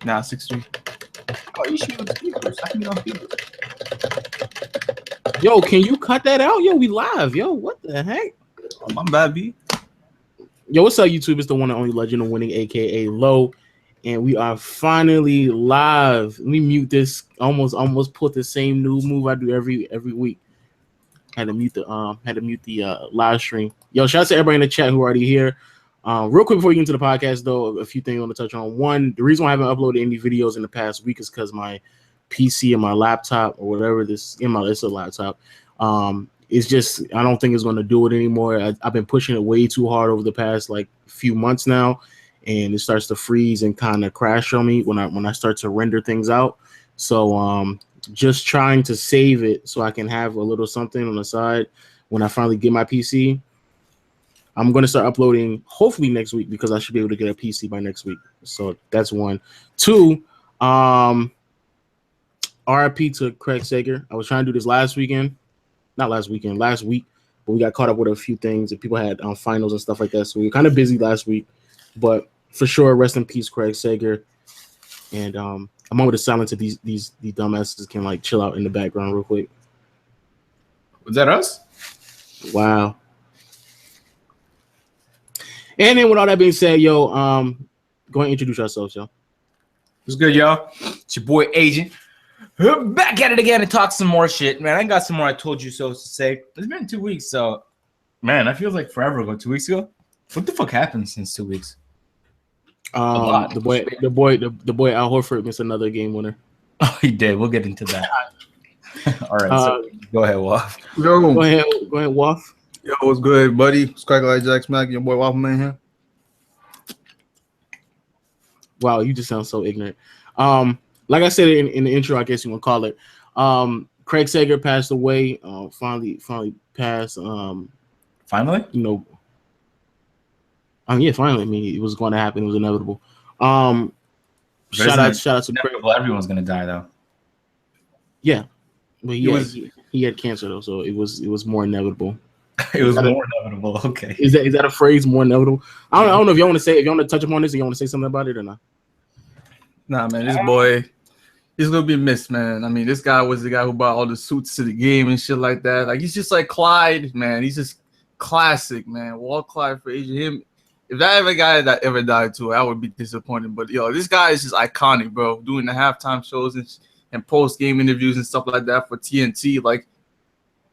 Nah, 6'3". Oh, you should be on speakers. I can be on speakers. Yo, can you cut that out? Yo, we live. Yo, what the heck? Oh, my bad, B. Yo, what's up, YouTube? It's the one and only Legend of Winning, aka Low, and we are finally live. Let me mute this. Almost put the same new move I do every week. Had to mute the live stream. Yo, shout out to everybody in the chat who are already here. Real quick before we get into the podcast, though, a few things I want to touch on. One, the reason why I haven't uploaded any videos in the past week is because my PC and my laptop or whatever it's a laptop. It's just I don't think it's going to do it anymore. I've been pushing it way too hard over the past like few months now, and it starts to freeze and kind of crash on me when I start to render things out. So just trying to save it so I can have a little something on the side when I finally get my PC. I'm going to start uploading hopefully next week because I should be able to get a PC by next week. So that's one. Two, RIP to Craig Sager. I was trying to do this last week, but we got caught up with a few things and people had finals and stuff like that. So we were kind of busy last week, but for sure, rest in peace, Craig Sager. And I'm over the silence if these dumbasses can like chill out in the background real quick. Was that us? Wow. And then with all that being said, yo, go ahead and introduce yourselves, yo. What's good, y'all? It's your boy Agent. Back at it again to talk some more shit, man. I got some more I told you so to say. It's been 2 weeks, so man, that feels like forever ago. 2 weeks ago. What the fuck happened since 2 weeks? The boy Al Horford missed another game winner. Oh, he did. We'll get into that. All right, so go ahead, Waff. Go ahead, Waff. Yo, what's good, buddy? It's Craig like Jack Smack, your boy Waffleman here. Wow, you just sound so ignorant. Like I said in the intro, I guess you want to call it. Craig Sager passed away. Finally passed. Finally? You know. Yeah, finally. I mean, it was going to happen. It was inevitable. Shout out to Craig. Everyone's gonna die though. Yeah, but he had cancer though, so it was more inevitable. It was more inevitable. Okay. Is that a phrase, more inevitable? I don't know if you want to touch upon this, or you want to say something about it or not. Nah, man, this boy, he's gonna be missed, man. I mean, this guy was the guy who brought all the suits to the game and shit like that. Like, he's just like Clyde, man. He's just classic, man. Walt Clyde for Asia. Him, if that ever guy that ever died too, I would be disappointed. But yo, this guy is just iconic, bro. Doing the halftime shows and post game interviews and stuff like that for TNT, like.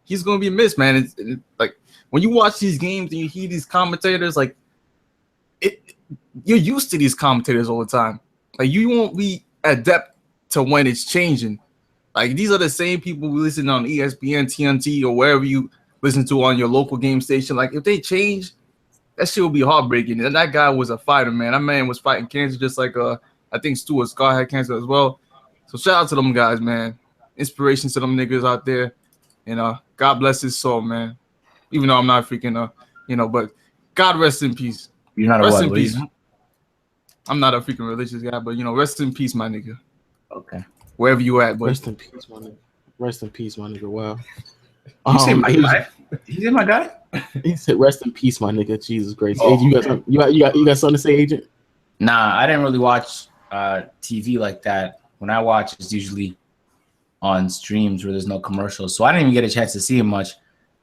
He's gonna be missed, man. It's like when you watch these games and you hear these commentators, like you're used to these commentators all the time. Like you won't be adept to when it's changing. Like these are the same people we listen on ESPN, TNT, or wherever you listen to on your local game station. Like if they change, that shit will be heartbreaking. And that guy was a fighter, man. That man was fighting cancer just like I think Stuart Scott had cancer as well. So shout out to them guys, man. Inspiration to them niggas out there. And God bless his soul, man. Even though I'm not freaking, but God rest in peace. You're not rest a in what? peace. I'm not a freaking religious guy, but rest in peace, my nigga. Okay. Wherever you at, but rest in peace, my nigga. Rest in peace, my nigga. Wow. You say my guy? He said my guy? He said, "Rest in peace, my nigga." Jesus Christ. Oh, Agent, you got something to say, Agent? Nah, I didn't really watch TV like that. When I watch, it's usually on streams where there's no commercials, so I didn't even get a chance to see him much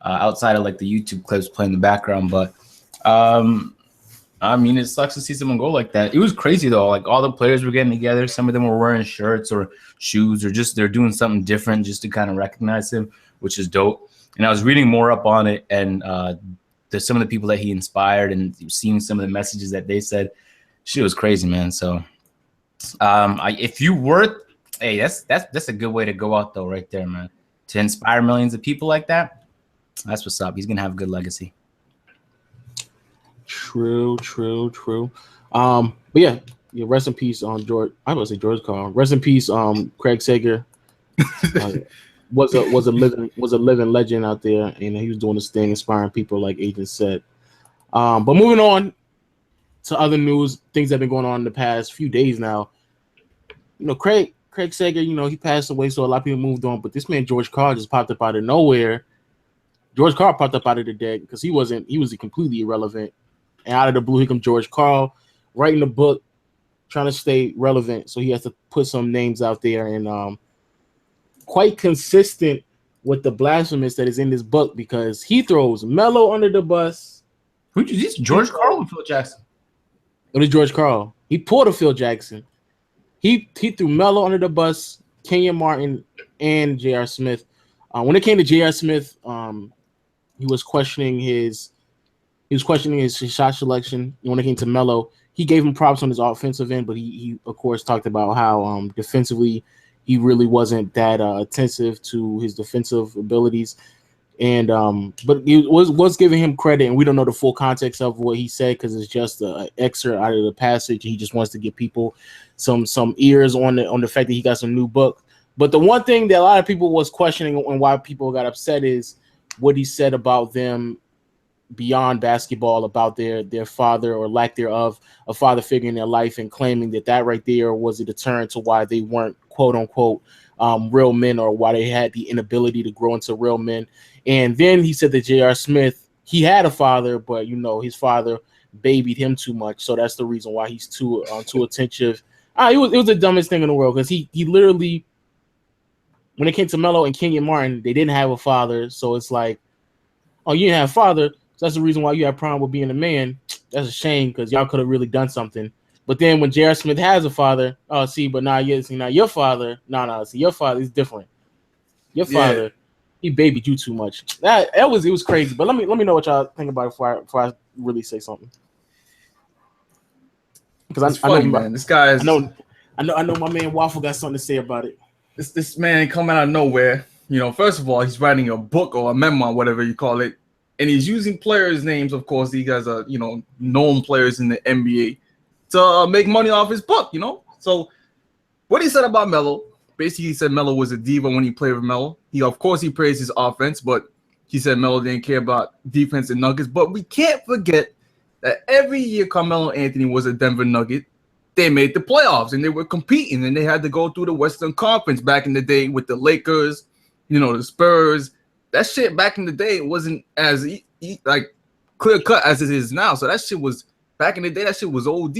outside of like the YouTube clips playing in the background. But I mean, it sucks to see someone go like that. It was crazy though. Like all the players were getting together. Some of them were wearing shirts or shoes, or just they're doing something different just to kind of recognize him, which is dope. And I was reading more up on it, and there's some of the people that he inspired, and seeing some of the messages that they said. Shit was crazy, man. So if you were hey, that's a good way to go out though, right there, man. To inspire millions of people like that, that's what's up. He's gonna have a good legacy. True. But yeah, rest in peace on George. I was gonna say George Karl. Rest in peace, Craig Sager. Was a living legend out there, and he was doing this thing, inspiring people, like Agent said. But moving on to other news, things that have been going on in the past few days now. Craig Sager, he passed away, so a lot of people moved on. But this man, George Karl, just popped up out of nowhere. George Karl popped up out of the dead because he was completely irrelevant. And out of the blue, here comes George Karl writing a book trying to stay relevant, so he has to put some names out there, and quite consistent with the blasphemous that is in this book because he throws Melo under the bus. Who'd you? This George Karl or Phil Jackson? It was George Karl. He pulled a Phil Jackson. He threw Melo under the bus, Kenyon Martin, and J.R. Smith. When it came to J.R. Smith, he was questioning his shot selection. When it came to Melo, he gave him props on his offensive end, but he of course talked about how defensively he really wasn't that attentive to his defensive abilities. And but he was giving him credit, and we don't know the full context of what he said because it's just an excerpt out of the passage. He just wants to give people some ears on the fact that he got some new book. But the one thing that a lot of people was questioning and why people got upset is what he said about them beyond basketball, about their father or lack thereof, a father figure in their life, and claiming that right there was a deterrent to why they weren't quote unquote real men, or why they had the inability to grow into real men. And then he said that J.R. Smith, he had a father, but his father babied him too much, so that's the reason why he's too attentive. It was the dumbest thing in the world because he literally, when it came to Melo and Kenyon Martin, they didn't have a father, so it's like, oh, you didn't have a father, so that's the reason why you have a problem with being a man. That's a shame because y'all could have really done something. But then when J.R. Smith has a father, but now your father, your father is different. Your father, he babied you too much. It was crazy. But let me know what y'all think about it before I really say something. Because I know, man. This guy is. I know my man Waffle got something to say about it. This man coming out of nowhere. First of all, he's writing a book or a memoir, whatever you call it, and he's using players' names. Of course, these guys are known players in the NBA to make money off his book. So what he said about Melo. Basically, he said Melo was a diva when he played with Melo. He praised his offense, but he said Melo didn't care about defense and Nuggets. But we can't forget that every year Carmelo Anthony was a Denver Nugget, they made the playoffs and they were competing, and they had to go through the Western Conference back in the day with the Lakers, the Spurs. That shit back in the day wasn't as like clear cut as it is now. So that shit was back in the day. That shit was OD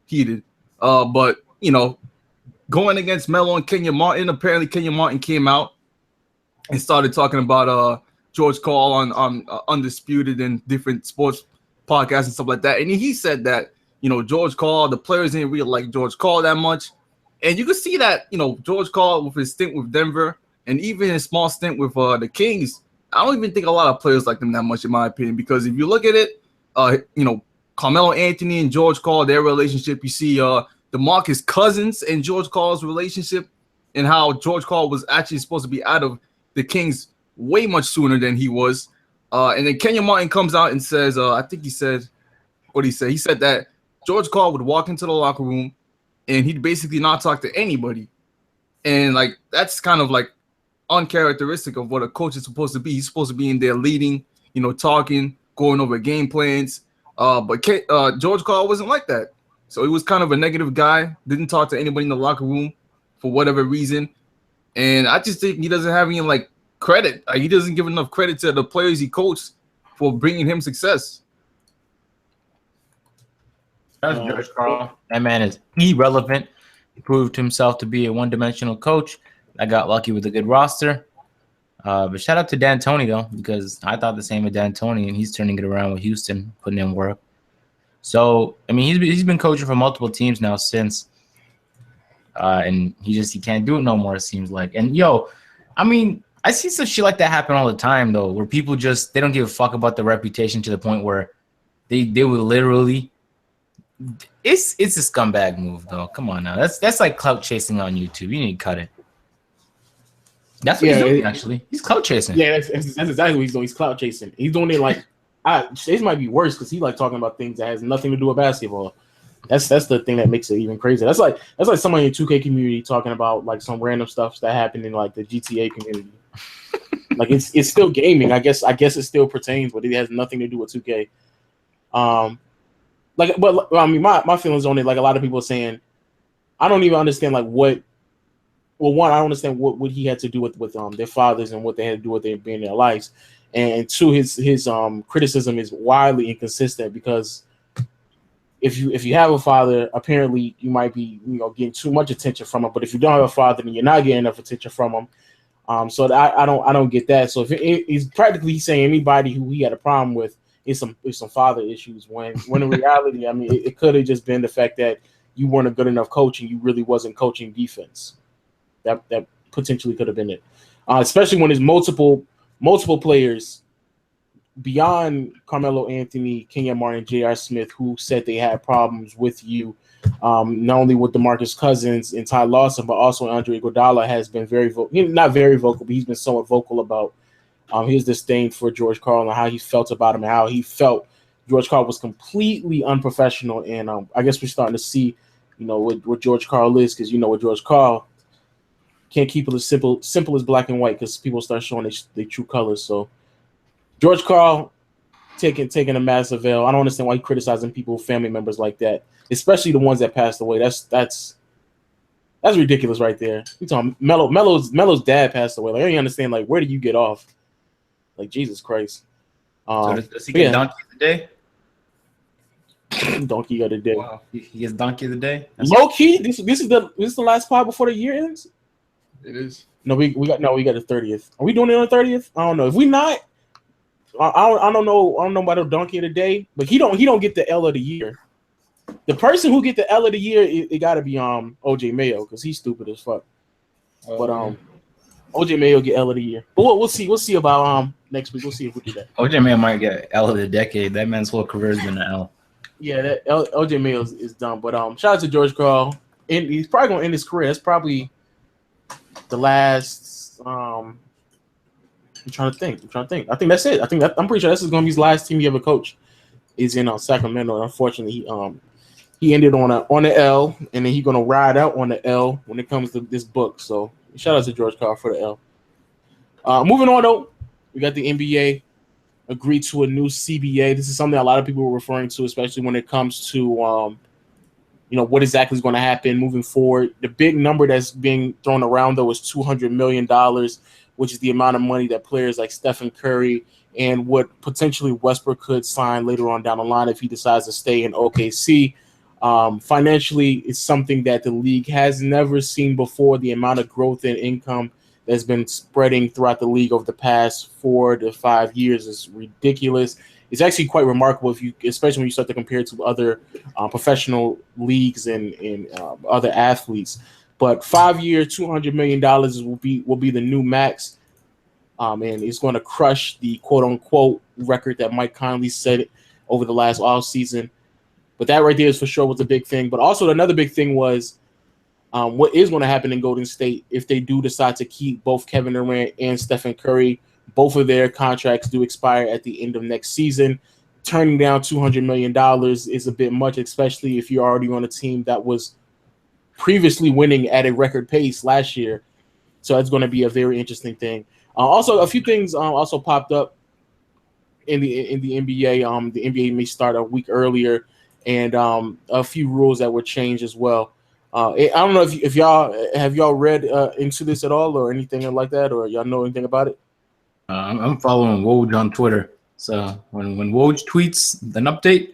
heated. But going against Melo and Kenyon Martin, apparently Kenyon Martin came out and started talking about George Karl on Undisputed and different sports podcasts and stuff like that. And he said that, George Karl, the players didn't really like George Karl that much. And you can see that, George Karl with his stint with Denver and even his small stint with the Kings, I don't even think a lot of players like them that much, in my opinion, because if you look at it, Carmelo Anthony and George Karl, their relationship, you see DeMarcus Cousins and George Karl's relationship, and how George Karl was actually supposed to be out of the Kings way much sooner than he was. And then Kenyon Martin comes out and says, I think he said, what did he say? He said that George Karl would walk into the locker room and he'd basically not talk to anybody. And that's kind of uncharacteristic of what a coach is supposed to be. He's supposed to be in there leading, talking, going over game plans. But George Karl wasn't like that. So he was kind of a negative guy, didn't talk to anybody in the locker room for whatever reason. And I just think he doesn't have any credit. He doesn't give enough credit to the players he coached for bringing him success. That's George Karl. That man is irrelevant. He proved himself to be a one-dimensional coach. I got lucky with a good roster. But shout out to D'Antoni, though, because I thought the same with D'Antoni, and he's turning it around with Houston, putting in work. So, he's been coaching for multiple teams now since, and he can't do it no more, it seems like. And, I see some shit like that happen all the time, though, where people they don't give a fuck about the reputation to the point where they will literally – it's a scumbag move, though. Come on now. That's like clout chasing on YouTube. You need to cut it. That's what he's doing, actually. He's clout chasing. Yeah, that's exactly what he's doing. He's clout chasing. He's doing it this might be worse because he talking about things that has nothing to do with basketball. That's the thing that makes it even crazier. That's like somebody in the 2K community talking about some random stuff that happened in the GTA community. It's still gaming. I guess it still pertains, but it has nothing to do with 2K. My feelings on it, a lot of people are saying, I don't even understand what. Well, one, I don't understand what he had to do with their fathers and what they had to do with being in their lives, and two, his criticism is wildly inconsistent because if you have a father, apparently you might be getting too much attention from him. But if you don't have a father, then you're not getting enough attention from him. So I don't get that. So if he's practically saying anybody who he had a problem with is some father issues. When in reality, I mean, it could have just been the fact that you weren't a good enough coach and you really wasn't coaching defense. That potentially could have been it. Especially when there's multiple players beyond Carmelo Anthony, Kenyon Martin, J.R. Smith, who said they had problems with you, not only with DeMarcus Cousins and Ty Lawson, but also Andre Iguodala has been not very vocal, but he's been somewhat vocal about his disdain for George Karl and how he felt about him and how he felt George Karl was completely unprofessional. And I guess we're starting to see, what George Karl is, because with George Karl, can't keep it as simple as black and white because people start showing their true colors. So George Karl taking a massive L. I don't understand why he's criticizing people, family members like that, especially the ones that passed away. That's ridiculous right there. You talking Melo's dad passed away. Like, I don't understand. Like, where do you get off? Like, Jesus Christ. So does he get donkey of the day? Donkey of the day. Wow. He gets donkey of the day. Low key. This is the last pod before the year ends. It is. No, we got the 30th. Are we doing it on the 30th? I don't know. If we not, I don't know. I don't know about the donkey of the day, but he don't get the L of the year. The person who get the L of the year, it got to be OJ Mayo because he's stupid as fuck. But OJ Mayo get L of the year. But we'll see. We'll see about next week. We'll see if we do that. OJ Mayo might get L of the decade. That man's whole career has been an L. Yeah, that OJ Mayo is dumb. But shout out to George Karl, and he's probably gonna end his career. That's probably the last. I'm trying to think. I think that's it. I'm pretty sure this is gonna be his last team he ever coached. Is in Sacramento. And unfortunately, he ended on a L, and then he's gonna ride out on the L when it comes to this book. So shout out to George Karl for the L. Moving on though, we got the NBA agreed to a new CBA. This is something a lot of people were referring to, especially when it comes to what exactly is going to happen moving forward. The big number that's being thrown around though is $200 million, which is the amount of money that players like Stephen Curry and what potentially Westbrook could sign later on down the line if he decides to stay in OKC. Financially, it's something that the league has never seen before. The amount of growth in income that's been spreading throughout the league over the past 4 to 5 years is ridiculous. It's actually quite remarkable especially when you start to compare it to other professional leagues and other athletes. But 5-year, $200 million will be the new max. And it's going to crush the quote-unquote record that Mike Conley set over the last offseason. But that right there is for sure was a big thing. But also another big thing was what is going to happen in Golden State if they do decide to keep both Kevin Durant and Stephen Curry. Both of their contracts do expire at the end of next season. Turning down $200 million is a bit much, especially if you're already on a team that was previously winning at a record pace last year. So that's going to be a very interesting thing. Also, a few things also popped up in the NBA. The NBA may start a week earlier, and a few rules that were changed as well. I don't know if y'all read into this at all or anything like that, or y'all know anything about it. I'm following Woj on Twitter, so when Woj tweets an update,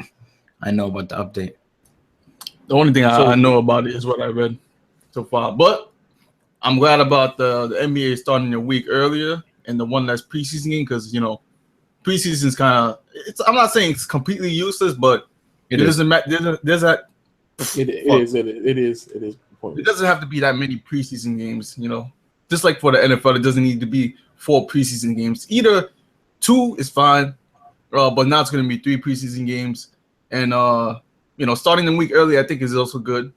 I know about the update. The only thing I know about it is what I read so far, but I'm glad about the NBA starting a week earlier and the one that's preseason game because preseason is kind of. I'm not saying it's completely useless, but it doesn't matter. There's that. It is. It doesn't have to be that many preseason games, Just like for the NFL, it doesn't need to be 4 preseason games. Either 2 is fine, but now it's going to be 3 preseason games. And starting the week early, I think is also good.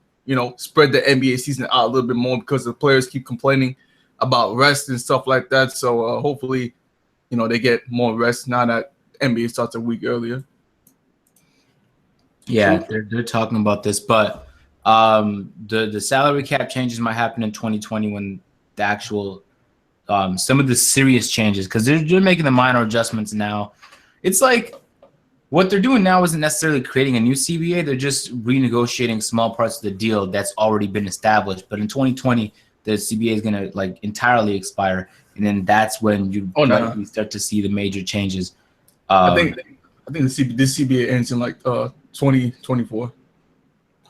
Spread the NBA season out a little bit more because the players keep complaining about rest and stuff like that. So hopefully, they get more rest now that NBA starts a week earlier. Yeah, they're talking about this, but the salary cap changes might happen in 2020 when the actual some of the serious changes, because they're making the minor adjustments now. It's like what they're doing now isn't necessarily creating a new CBA. They're just renegotiating small parts of the deal that's already been established. But in 2020, the CBA is going to entirely expire, and then that's when you start to see the major changes. I think this CBA ends in 2024.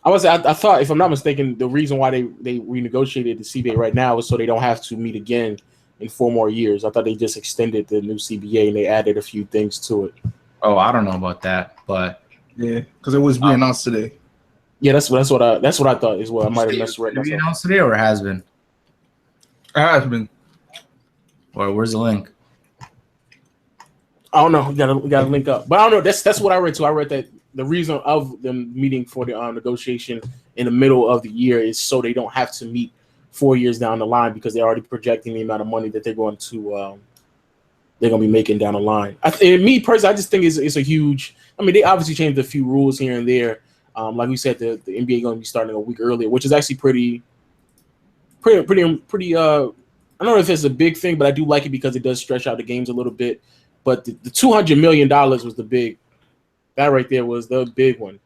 I thought, if I'm not mistaken, the reason why they renegotiated the CBA right now is so they don't have to meet again in 4 more years. I thought they just extended the new CBA and they added a few things to it. Oh, I don't know about that, but Yeah, because it was re-announced today. Yeah, that's what I thought as well. I might have messed right Did we myself. announce today or it has been? It has been. Or where's the link? I don't know. We gotta link up, but I don't know. That's what I read too. I read that the reason of them meeting for the negotiation in the middle of the year is so they don't have to meet 4 years down the line because they're already projecting the amount of money that they're going to be making down the line. Me personally, I just think it's a huge. I mean, they obviously changed a few rules here and there. Like we said, the NBA going to be starting a week earlier, which is actually pretty. I don't know if it's a big thing, but I do like it because it does stretch out the games a little bit. But the $200 million was the big. That right there was the big one.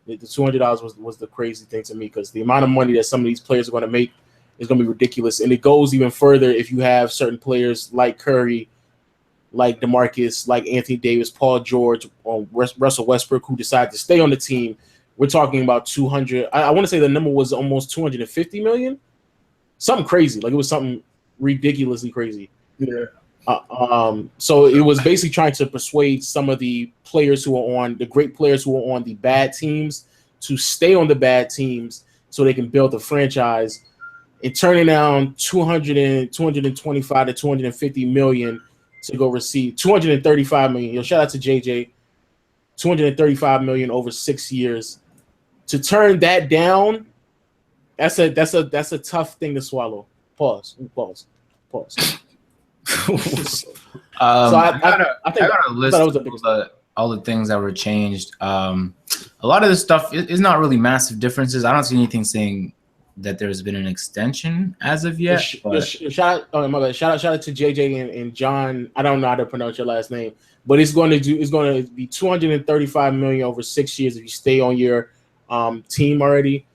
The $200 was the crazy thing to me because the amount of money that some of these players are going to make is going to be ridiculous, and it goes even further if you have certain players like Curry, like DeMarcus, like Anthony Davis, Paul George, or Russell Westbrook, who decide to stay on the team. We're talking about 200. I want to say the number was almost 250 million, something crazy. Like it was something ridiculously crazy. Yeah. So it was basically trying to persuade some of the players who are on the great players who are on the bad teams to stay on the bad teams so they can build a franchise, and turning down 225 to 250 million to go receive 235 million. Yo, shout out to JJ. 235 million over 6 years. To turn that down, that's a tough thing to swallow. Pause. I got a list of all the things that were changed. A lot of this stuff is not really massive differences. I don't see anything saying that there's been an extension as of yet. Shout out to JJ and John. I don't know how to pronounce your last name, but it's going to be 235 million over 6 years if you stay on your team already.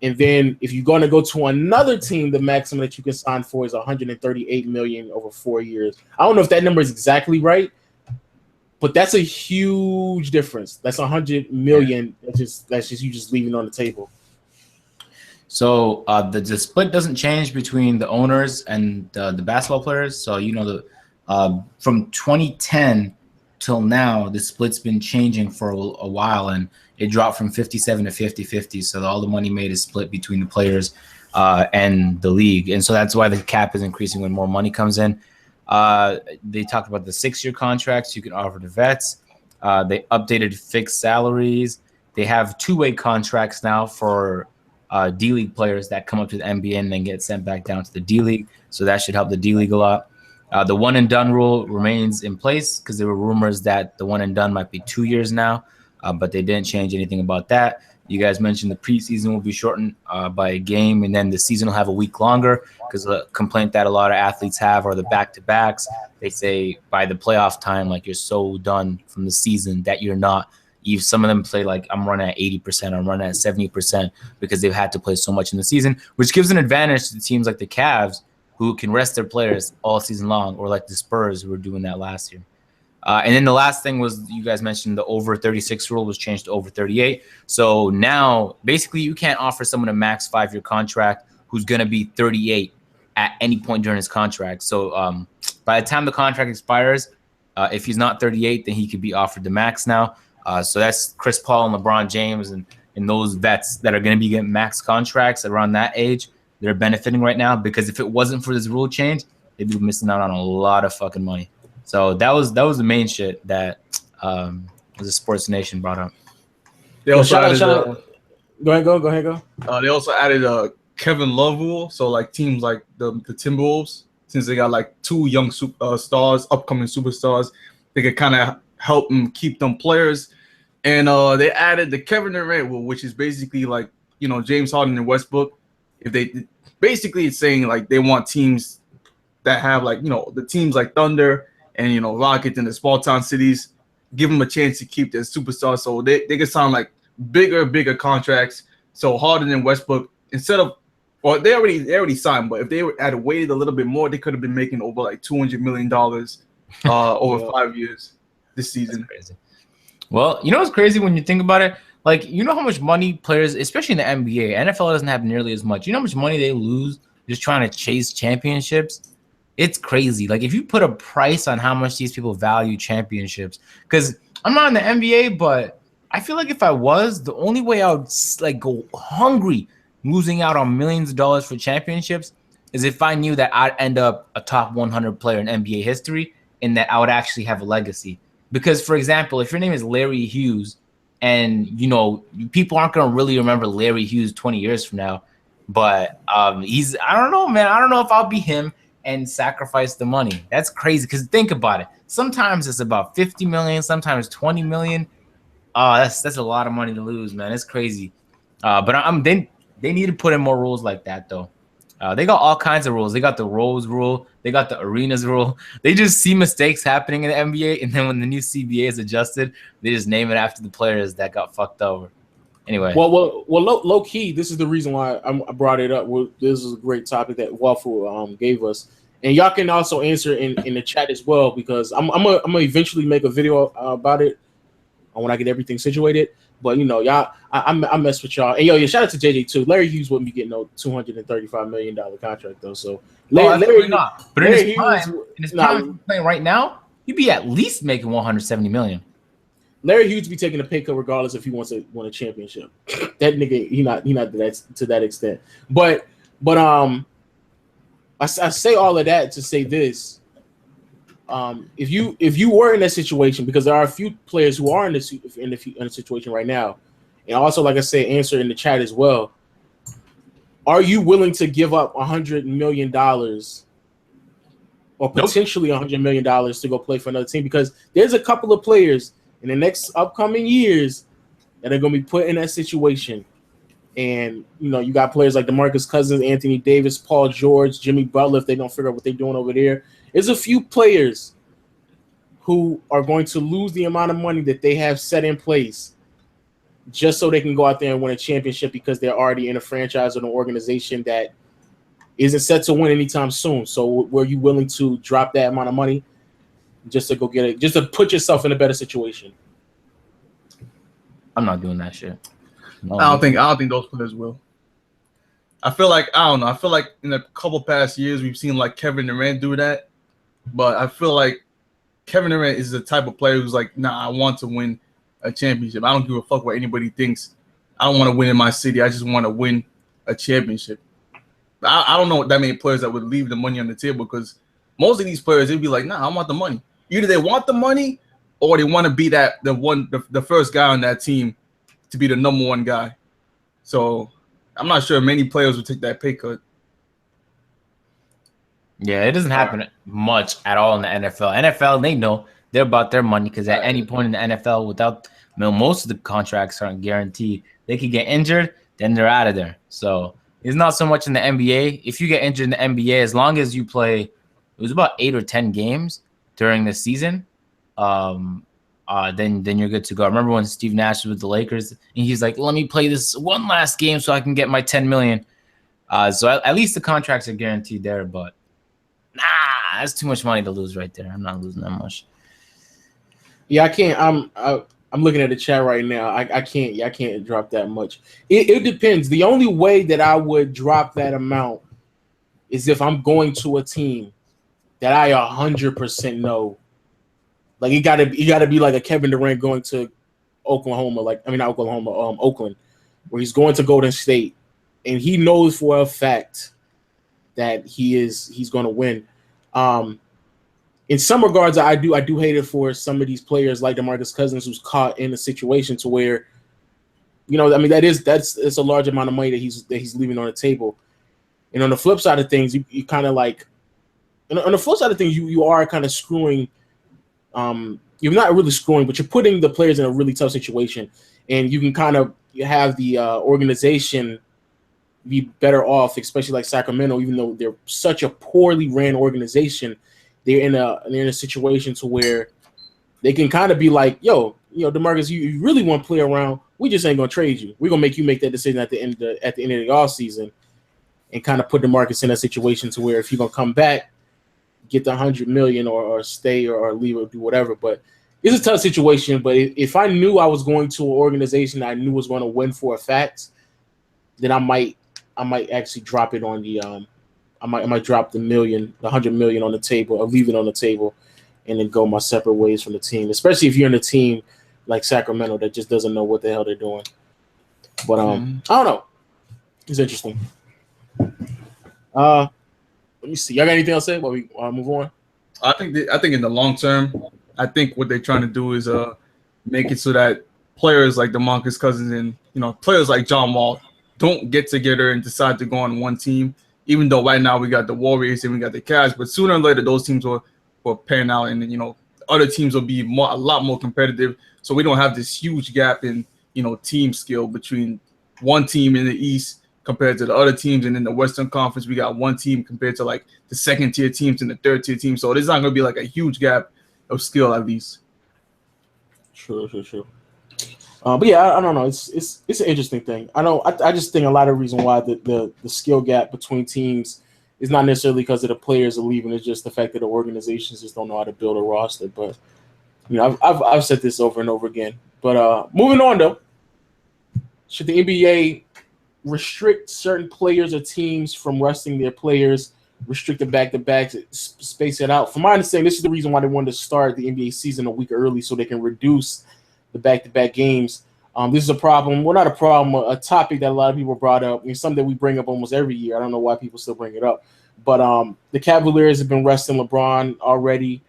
And then if you're going to go to another team, the maximum that you can sign for is 138 million over 4 years. I don't know if that number is exactly right, but that's a huge difference. That's 100 million. Yeah. That's just you just leaving on the table. So the split doesn't change between the owners and the basketball players. So from 2010 till now, the split's been changing for a while, and it dropped from 57 to 50-50. So all the money made is split between the players and the league. And so that's why the cap is increasing when more money comes in. They talked about the 6-year contracts you can offer to vets. They updated fixed salaries. They have 2-way contracts now for D-League players that come up to the NBA and then get sent back down to the D-League. So that should help the D-League a lot. The one-and-done rule remains in place because there were rumors that the one-and-done might be 2 years now. But they didn't change anything about that. You guys mentioned the preseason will be shortened by a game, and then the season will have a week longer because the complaint that a lot of athletes have are the back-to-backs. They say by the playoff time, like you're so done from the season that you're not. Some of them play like I'm running at 80%, I'm running at 70% because they've had to play so much in the season, which gives an advantage to teams like the Cavs who can rest their players all season long, or like the Spurs who were doing that last year. And then the last thing was you guys mentioned the over 36 rule was changed to over 38. So now basically you can't offer someone a max 5-year contract who's going to be 38 at any point during his contract. So by the time the contract expires, if he's not 38, then he could be offered the max now. So that's Chris Paul and LeBron James and those vets that are going to be getting max contracts around that age. They're benefiting right now because if it wasn't for this rule change, they'd be missing out on a lot of fucking money. So that was the main shit that the Sports Nation brought up. They also Go ahead. They also added Kevin Love rule. So like teams like the Timberwolves, since they got like 2 young stars, upcoming superstars, they could kind of help them keep them players. And they added the Kevin Durant rule, which is basically like James Harden and Westbrook. If they basically it's saying like they want teams that have like the teams like Thunder and Rockets in the small town cities, give them a chance to keep their superstars so they can sign like bigger contracts. So Harden and Westbrook, instead of, well, they already signed, but if they had waited a little bit more, they could have been making over like $200 million over 5 years this season. That's crazy. Well, what's crazy when you think about it? Like, you know how much money players, especially in the NBA, NFL doesn't have nearly as much. You know how much money they lose just trying to chase championships? It's crazy. Like, if you put a price on how much these people value championships, because I'm not in the NBA, but I feel like if I was, the only way I would like go hungry losing out on millions of dollars for championships is if I knew that I'd end up a top 100 player in NBA history and that I would actually have a legacy. Because, for example, if your name is Larry Hughes and, you know, people aren't going to really remember Larry Hughes 20 years from now, but I don't know, man. I don't know if I'll be him and sacrifice the money. That's crazy because think about it. Sometimes it's about 50 million, sometimes 20 million. That's a lot of money to lose, man. It's crazy. But they need to put in more rules like that, though. They got all kinds of rules. They got the roles rule. They got the arenas rule. They just see mistakes happening in the NBA, and then when the new CBA is adjusted, they just name it after the players that got fucked over. Anyway. Well, low key, this is the reason why I brought it up. This is a great topic that Waffle gave us, and y'all can also answer in the chat as well because I'm gonna eventually make a video about it when I get everything situated. But you know, y'all, I mess with y'all. And yeah, shout out to JJ too. Larry Hughes wouldn't be getting no $235 million contract though. So Larry not. But in his prime playing right now, he'd be at least making $170 million. Larry Hughes be taking a pay cut regardless if he wants to win a championship. That nigga, he not to that extent. But I say all of that to say this. If you were in that situation, because there are a few players who are in a situation right now, and also like I say, answer in the chat as well. Are you willing to give up $100 million or potentially $100 million to go play for another team? Because there's a couple of players in the next upcoming years that are going to be put in that situation. And, you know, you got players like DeMarcus Cousins, Anthony Davis, Paul George, Jimmy Butler, if they don't figure out what they're doing over there. There's a few players who are going to lose the amount of money that they have set in place just so they can go out there and win a championship because they're already in a franchise or an organization that isn't set to win anytime soon. So were you willing to drop that amount of money just to go get it, just to put yourself in a better situation? I'm not doing that shit. No, I don't think those players will. I feel like in a couple past years we've seen like Kevin Durant do that, but I feel like Kevin Durant is the type of player who's like, nah, I want to win a championship. I don't give a fuck what anybody thinks. I don't want to win in my city. I just want to win a championship. I don't know that many players that would leave the money on the table because most of these players, they'd be like, nah, I want the money. Either they want the money or they want to be the first guy on that team to be the number one guy. So I'm not sure many players would take that pay cut. Yeah, it doesn't happen much at all in the NFL. NFL, they know they're about their money because at any point in the NFL, without most of the contracts aren't guaranteed. They could get injured, then they're out of there. So it's not so much in the NBA. If you get injured in the NBA, as long as you play, it was about 8 or 10 games during the season, then you're good to go. I remember when Steve Nash was with the Lakers, and he's like, "Let me play this one last game so I can get my $10 million." So at least the contracts are guaranteed there, but that's too much money to lose right there. I'm not losing that much. Yeah, I can't. I'm looking at the chat right now. I can't drop that much. It depends. The only way that I would drop that amount is if I'm going to a team that I 100% know. Like you gotta be like a Kevin Durant going to Oklahoma, Oakland, where he's going to Golden State, and he knows for a fact that he's going to win. In some regards, I do hate it for some of these players like DeMarcus Cousins, who's caught in a situation to where, that's a large amount of money that he's leaving on the table. And on the flip side of things, you kind of like, on the flip side of things, you are kind of screwing. You're not really screwing, but you're putting the players in a really tough situation, and you can kind of have the organization be better off, especially like Sacramento, even though they're such a poorly ran organization. They're in a situation to where they can kind of be like, yo, DeMarcus, you really want to play around? We just ain't gonna trade you. We're gonna make you make that decision at the end of the off season, and kind of put DeMarcus in a situation to where if you're gonna come back, get the $100 million or stay or leave or do whatever. But it's a tough situation. But if I knew I was going to an organization that I knew was going to win for a fact, then I might actually drop it on the I might drop the $100 million on the table, or leave it on the table, and then go my separate ways from the team. Especially if you're in a team like Sacramento that just doesn't know what the hell they're doing. But I don't know. It's interesting. Let me see. Y'all got anything else to say while we move on? I think in the long term, I think what they're trying to do is make it so that players like DeMarcus Cousins and players like John Wall don't get together and decide to go on one team. Even though right now we got the Warriors and we got the Cavs, but sooner or later those teams will pan out, and other teams will be a lot more competitive. So we don't have this huge gap in team skill between one team in the East compared to the other teams, and in the Western Conference we got one team compared to like the second tier teams and the third tier teams. So there's not going to be like a huge gap of skill at least. True. But yeah, I don't know. It's an interesting thing. I just think a lot of the reason why the skill gap between teams is not necessarily because of the players are leaving. It's just the fact that the organizations just don't know how to build a roster. But I've said this over and over again. But moving on though, should the NBA restrict certain players or teams from resting their players? Restrict the back-to-backs, space it out. From my understanding, this is the reason why they wanted to start the NBA season a week early so they can reduce the back-to-back games. This is a problem. Well, not a problem, a topic that a lot of people brought up. I mean, something that we bring up almost every year. I don't know why people still bring it up. But the Cavaliers have been resting LeBron already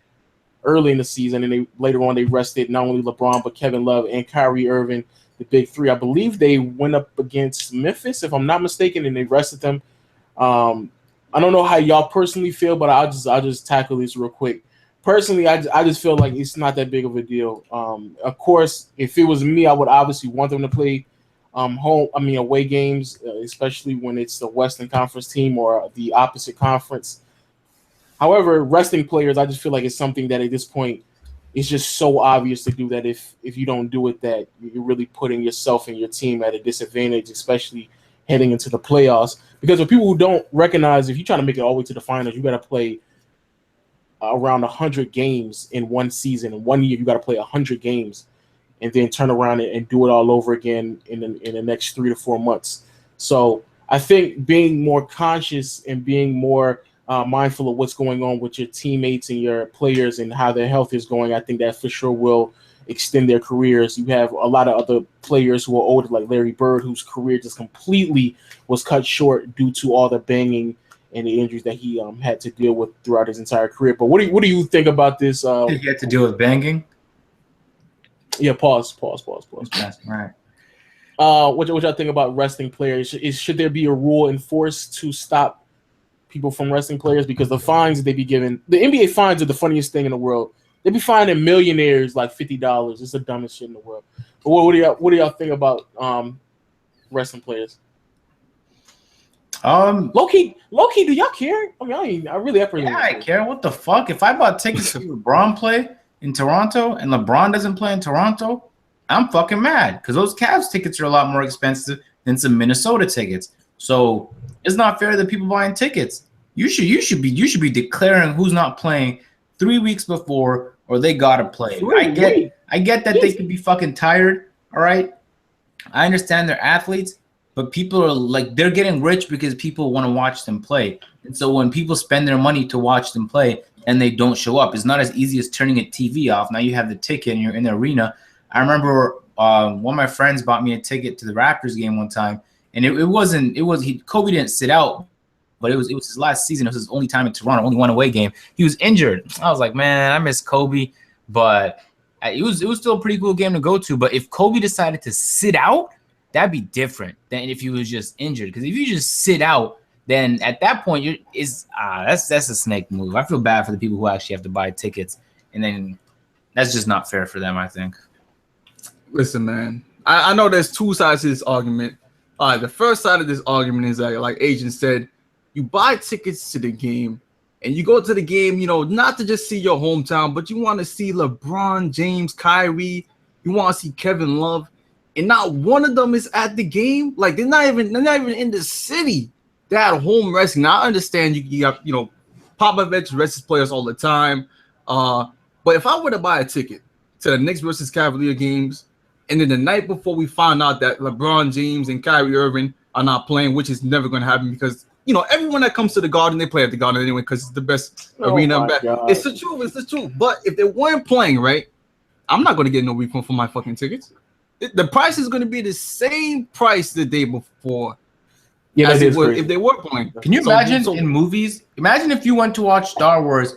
early in the season, and later on they rested not only LeBron but Kevin Love and Kyrie Irving, the big three. I believe they went up against Memphis, if I'm not mistaken, and they rested them. I don't know how y'all personally feel, but I'll just tackle this real quick. Personally, I just feel like it's not that big of a deal. Of course, if it was me, I would obviously want them to play away games, especially when it's the Western Conference team or the opposite conference. However, resting players, I just feel like it's something that at this point it's just so obvious to do that if you don't do it, that you're really putting yourself and your team at a disadvantage, especially heading into the playoffs. Because for people who don't recognize, if you're trying to make it all the way to the finals, you got to play around 100 games in one season. In 1 year, you got to play 100 games and then turn around and do it all over again in the next 3 to 4 months. So I think being more conscious and being more mindful of what's going on with your teammates and your players and how their health is going, I think that for sure will extend their careers. You have a lot of other players who are older, like Larry Bird, whose career just completely was cut short due to all the banging and the injuries that he had to deal with throughout his entire career. But what do you think about this? He had to deal with banging? Yeah, pause. That's right. What y'all think about resting players? Should there be a rule enforced to stop people from resting players? Because the fines that they be given, the NBA fines are the funniest thing in the world. They be fining millionaires like $50. It's the dumbest shit in the world. But what do y'all think about resting players? Low key, do y'all care? I mean, I care. What the fuck? If I bought tickets to LeBron play in Toronto and LeBron doesn't play in Toronto, I'm fucking mad because those Cavs tickets are a lot more expensive than some Minnesota tickets. So it's not fair that people buying tickets. You should be declaring who's not playing 3 weeks before, or they gotta play. I get that they could be fucking tired. All right, I understand they're athletes, but people are like, they're getting rich because people want to watch them play. And so when people spend their money to watch them play and they don't show up, it's not as easy as turning a TV off. Now you have the ticket and you're in the arena. I remember one of my friends bought me a ticket to the Raptors game one time, and Kobe didn't sit out, but it was his last season. It was his only time in Toronto, only one away game. He was injured. I was like, man, I miss Kobe, but it was still a pretty cool game to go to. But if Kobe decided to sit out, that'd be different than if he was just injured. Because if you just sit out, then at that point that's a snake move. I feel bad for the people who actually have to buy tickets, and then that's just not fair for them, I think. Listen, man, I know there's two sides to this argument. The first side of this argument is that, like Agent said, you buy tickets to the game and you go to the game, not to just see your hometown, but you want to see LeBron James, Kyrie, you want to see Kevin Love, and not one of them is at the game. Like they're not even in the city. They're at home resting. Now I understand you got, Popovich rests his players all the time. But if I were to buy a ticket to the Knicks versus Cavalier games, and then the night before we found out that LeBron James and Kyrie Irving are not playing, which is never going to happen because everyone that comes to the Garden, they play at the Garden anyway because it's the best arena. It's the truth. It's the truth. But if they weren't playing, right, I'm not going to get no refund for my fucking tickets. The price is going to be the same price the day before. Yeah, as it would if they were playing. Can you imagine in movies? Imagine if you went to watch Star Wars,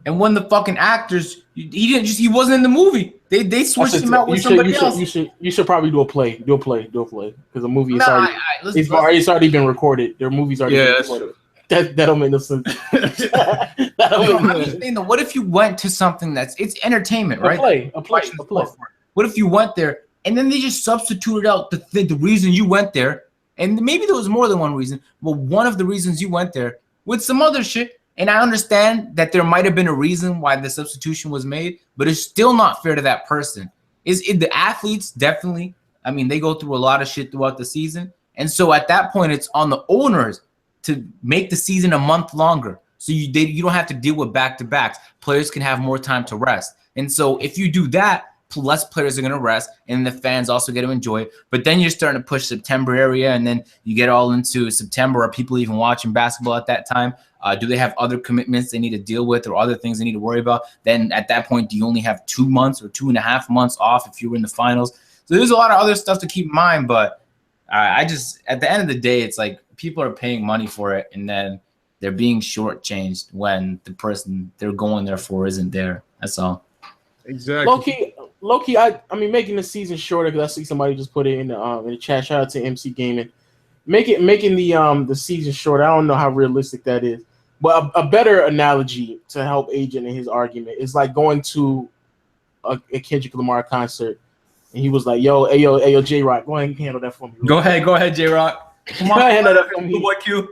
and one of the fucking actors, he wasn't in the movie. They switched him out with somebody else. You should probably do a play because the movie is it's already been recorded. Their movie's already been recorded. That don't make no sense. What if you went to something it's entertainment, right? A play. What if you went there and then they just substituted out the reason you went there, and maybe there was more than one reason, but one of the reasons you went there with some other shit. And I understand that there might have been a reason why the substitution was made, but it's still not fair to that person. The athletes definitely, I mean, they go through a lot of shit throughout the season. And so at that point, it's on the owners to make the season a month longer. So you don't have to deal with back-to-backs. Players can have more time to rest. And so if you do that, less players are going to rest, and the fans also get to enjoy it. But then you're starting to push September area, and then you get all into September. Are people even watching basketball at that time? Do they have other commitments they need to deal with or other things they need to worry about? Then at that point, do you only have 2 months or 2.5 months off if you were in the finals? So there's a lot of other stuff to keep in mind. But I just, at the end of the day, it's like people are paying money for it, and then they're being shortchanged when the person they're going there for isn't there. That's all. Exactly. Low-key, I mean, making the season shorter, because I see somebody just put it in the chat. Shout out to MC Gaming. Making the season shorter. I don't know how realistic that is. But a better analogy to help Agent in his argument is like going to a Kendrick Lamar concert, and he was like, "Yo, J-Rock, go ahead and handle that for me." Go ahead, J-Rock. Come on, handle that for me. What Q?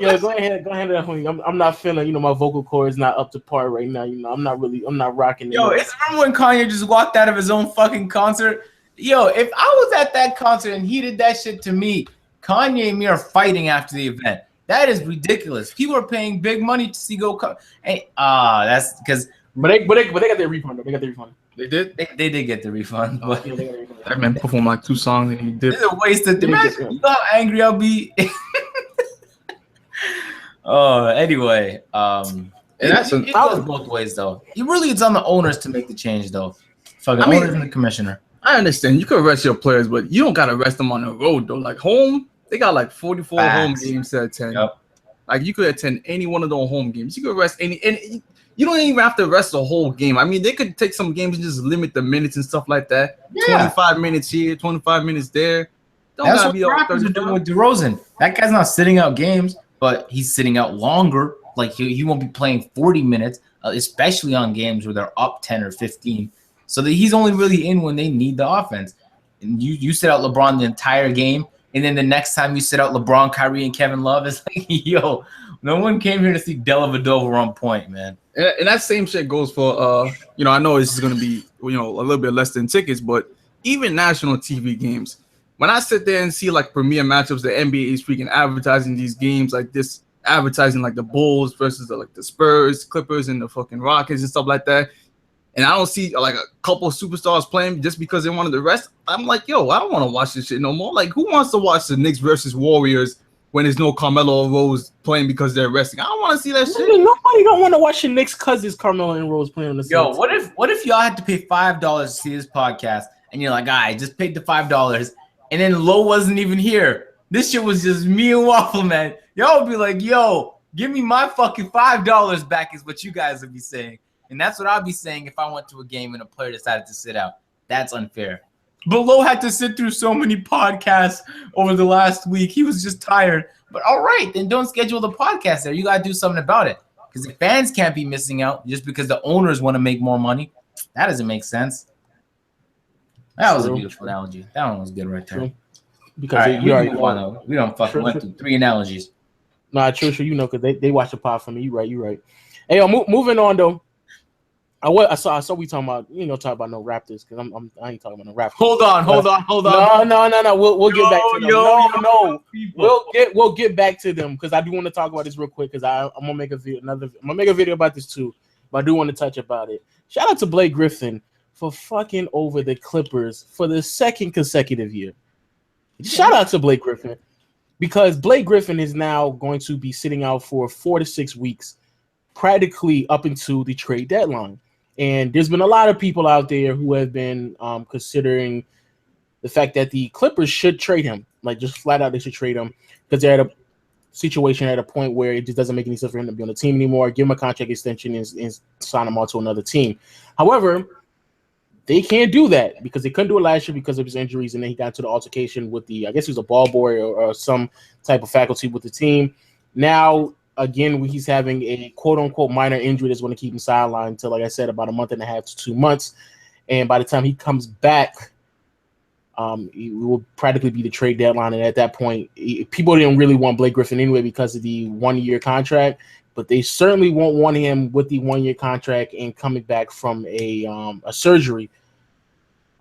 Yo, go ahead, handle that for me. I'm not feeling, my vocal cord is not up to par right now. I'm not rocking it. Yo, remember when Kanye just walked out of his own fucking concert? Yo, if I was at that concert and he did that shit to me, Kanye and me are fighting after the event. That is ridiculous. People are paying big money to see go. Hey, that's because. But they got their refund. They got their refund. They did. They did get the refund. But yeah, they got their refund. That man performed like 2 songs and he did. It's a waste of. Imagine, you know how angry I'll be. Anyway, it goes both ways though. It's on the owners to make the change though. Fucking owners and the commissioner. I understand you can rest your players, but you don't gotta rest them on the road though. Like home. They got like 44 home games to attend. Yep. Like you could attend any one of those home games. You could rest and you don't even have to rest the whole game. I mean, they could take some games and just limit the minutes and stuff like that. Yeah. 25 minutes here, 25 minutes there. That's what the Raptors are doing with DeRozan. That guy's not sitting out games, but he's sitting out longer. Like he won't be playing 40 minutes, especially on games where they're up 10 or 15. So that he's only really in when they need the offense. And you sit out LeBron the entire game. And then the next time you sit out LeBron, Kyrie, and Kevin Love, it's like, yo, no one came here to see Dellavedova on point, man. And that same shit goes for, I know this is going to be, a little bit less than tickets, but even national TV games. When I sit there and see like premier matchups, the NBA is freaking advertising these games like this, advertising like the Bulls versus the Spurs, Clippers, and the fucking Rockets and stuff like that. And I don't see like a couple of superstars playing just because they wanted to rest. I'm like, yo, I don't want to watch this shit no more. Like, who wants to watch the Knicks versus Warriors when there's no Carmelo or Rose playing because they're resting? I don't want to see that shit. Nobody don't want to watch the Knicks because it's Carmelo and Rose playing on the Yo, what if y'all had to pay $5 to see this podcast and you're like, all right, just paid the $5 and then Low wasn't even here. This shit was just me and Waffle Man. Y'all would be like, yo, give me my fucking $5 back is what you guys would be saying. And that's what I'd be saying if I went to a game and a player decided to sit out. That's unfair. But Low had to sit through so many podcasts over the last week. He was just tired. But all right, then don't schedule the podcast there. You got to do something about it. Because the fans can't be missing out just because the owners want to make more money. That doesn't make sense. That was a beautiful analogy. That one was good right there. Because we don't fucking went through 3 analogies. Nah, true, because they watch the pod for me. You right. Hey, moving on though. I saw we talking about talk about no Raptors because I ain't talking about no Raptors. Hold on. No. We'll get back to them. No. We'll get back to them because I do want to talk about this real quick because I'm gonna make a video about this too. But I do want to touch about it. Shout out to Blake Griffin for fucking over the Clippers for the second consecutive year. Shout out to Blake Griffin, because Blake Griffin is now going to be sitting out for 4 to 6 weeks, practically up until the trade deadline. And there's been a lot of people out there who have been considering the fact that the Clippers should trade him, like just flat out they should trade him, because they're at a situation at a point where it just doesn't make any sense for him to be on the team anymore, give him a contract extension and sign him on to another team. However, they can't do that because they couldn't do it last year because of his injuries, and then he got into the altercation with I guess he was a ball boy or some type of faculty with the team. Now, again, he's having a quote-unquote minor injury that's going to keep him sidelined until, like I said, about a month and a half to 2 months. And by the time he comes back, it will practically be the trade deadline. And at that point, people didn't really want Blake Griffin anyway because of the 1-year contract, but they certainly won't want him with the 1-year contract and coming back from a surgery.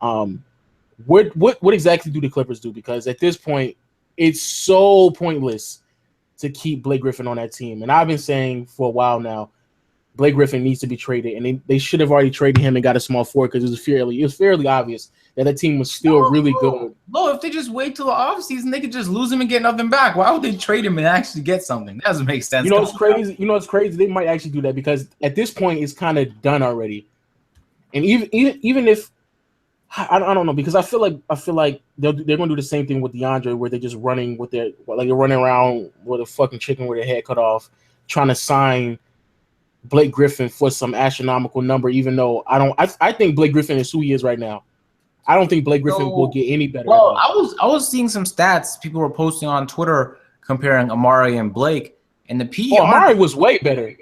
What exactly do the Clippers do? Because at this point, it's so pointless to keep Blake Griffin on that team. And I've been saying for a while now, Blake Griffin needs to be traded, and they should have already traded him and got a small forward because it was fairly obvious that the team was still really good. No, if they just wait till the offseason, they could just lose him and get nothing back. Why would they trade him and actually get something? That doesn't make sense. It's crazy. It's crazy. They might actually do that because at this point it's kind of done already. And even if I don't know, because I feel like they're going to do the same thing with DeAndre, where they're just running with they're running around with a fucking chicken with their head cut off, trying to sign Blake Griffin for some astronomical number. Even though I think Blake Griffin is who he is right now. I don't think Blake Griffin will get any better. Well, I was seeing some stats people were posting on Twitter comparing Amari and Blake, and the PER. Amari was way better.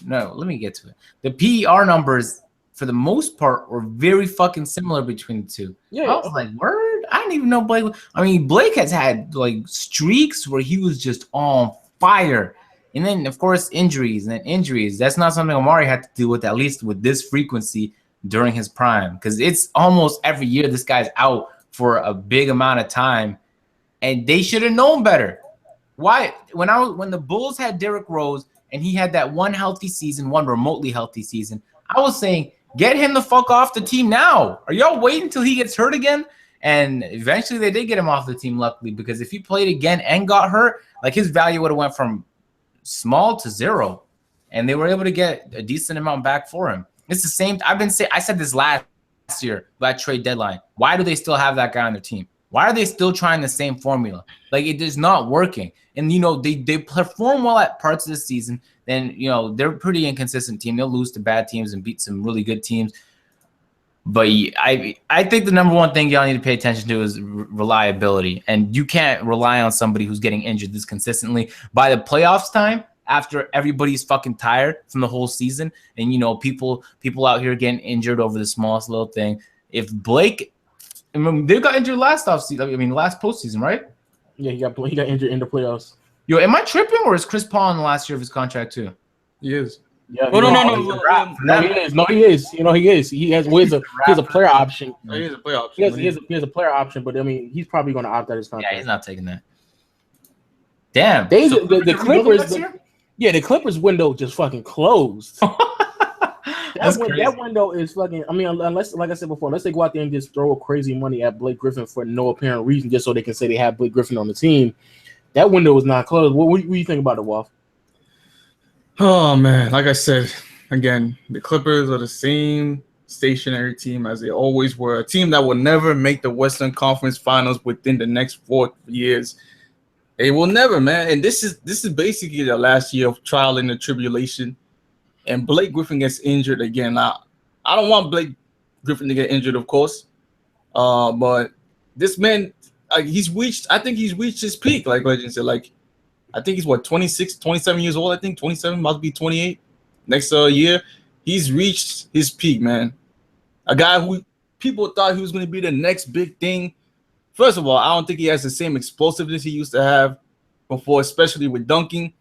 No, let me get to it. The PER numbers, for the most part, were very fucking similar between the two. Yeah, I was like, word? I didn't even know Blake. I mean, Blake has had like streaks where he was just on fire. And then, of course, injuries. That's not something Amari had to deal with, at least with this frequency during his prime. Because it's almost every year this guy's out for a big amount of time. And they should have known better. Why? When the Bulls had Derrick Rose and he had that one remotely healthy season, I was saying, get him the fuck off the team now. Are y'all waiting until he gets hurt again? And eventually they did get him off the team, luckily, because if he played again and got hurt, like his value would have went from small to zero, and they were able to get a decent amount back for him. It's the same. I said this last year, that trade deadline. Why do they still have that guy on their team? Why are they still trying the same formula? Like, it is not working. And, they perform well at parts of the season. Then, they're a pretty inconsistent team. They'll lose to bad teams and beat some really good teams. But I think the number one thing y'all need to pay attention to is reliability. And you can't rely on somebody who's getting injured this consistently. By the playoffs time, after everybody's fucking tired from the whole season, and, people out here getting injured over the smallest little thing. If Blake... I mean, they got injured last postseason, right? Yeah, he got injured in the playoffs. Yo, am I tripping, or is Chris Paul in the last year of his contract too? He is. Yeah. No, he is. No, he is. He is. He has a player option. No, he has a player option. He has a player option, but I mean, he's probably going to opt out his contract. Yeah, he's not taking that. Damn. The Clippers. The Clippers window just fucking closed. That window is fucking. I mean, unless, like I said before, unless they go out there and just throw crazy money at Blake Griffin for no apparent reason, just so they can say they have Blake Griffin on the team, that window is not closed. What do you think about it, Wolf? Oh man, like I said, again, the Clippers are the same stationary team as they always were. A team that will never make the Western Conference Finals within the next 4 years. They will never, man. And this is basically the last year of trial and the tribulation. And Blake Griffin gets injured again. Now, I don't want Blake Griffin to get injured, of course. But this man, I think he's reached his peak, like Legend said. Like, I think he's 26, 27 years old. I think 27, about to be 28 next year. He's reached his peak, man. A guy who people thought he was going to be the next big thing. First of all, I don't think he has the same explosiveness he used to have before, especially with dunking.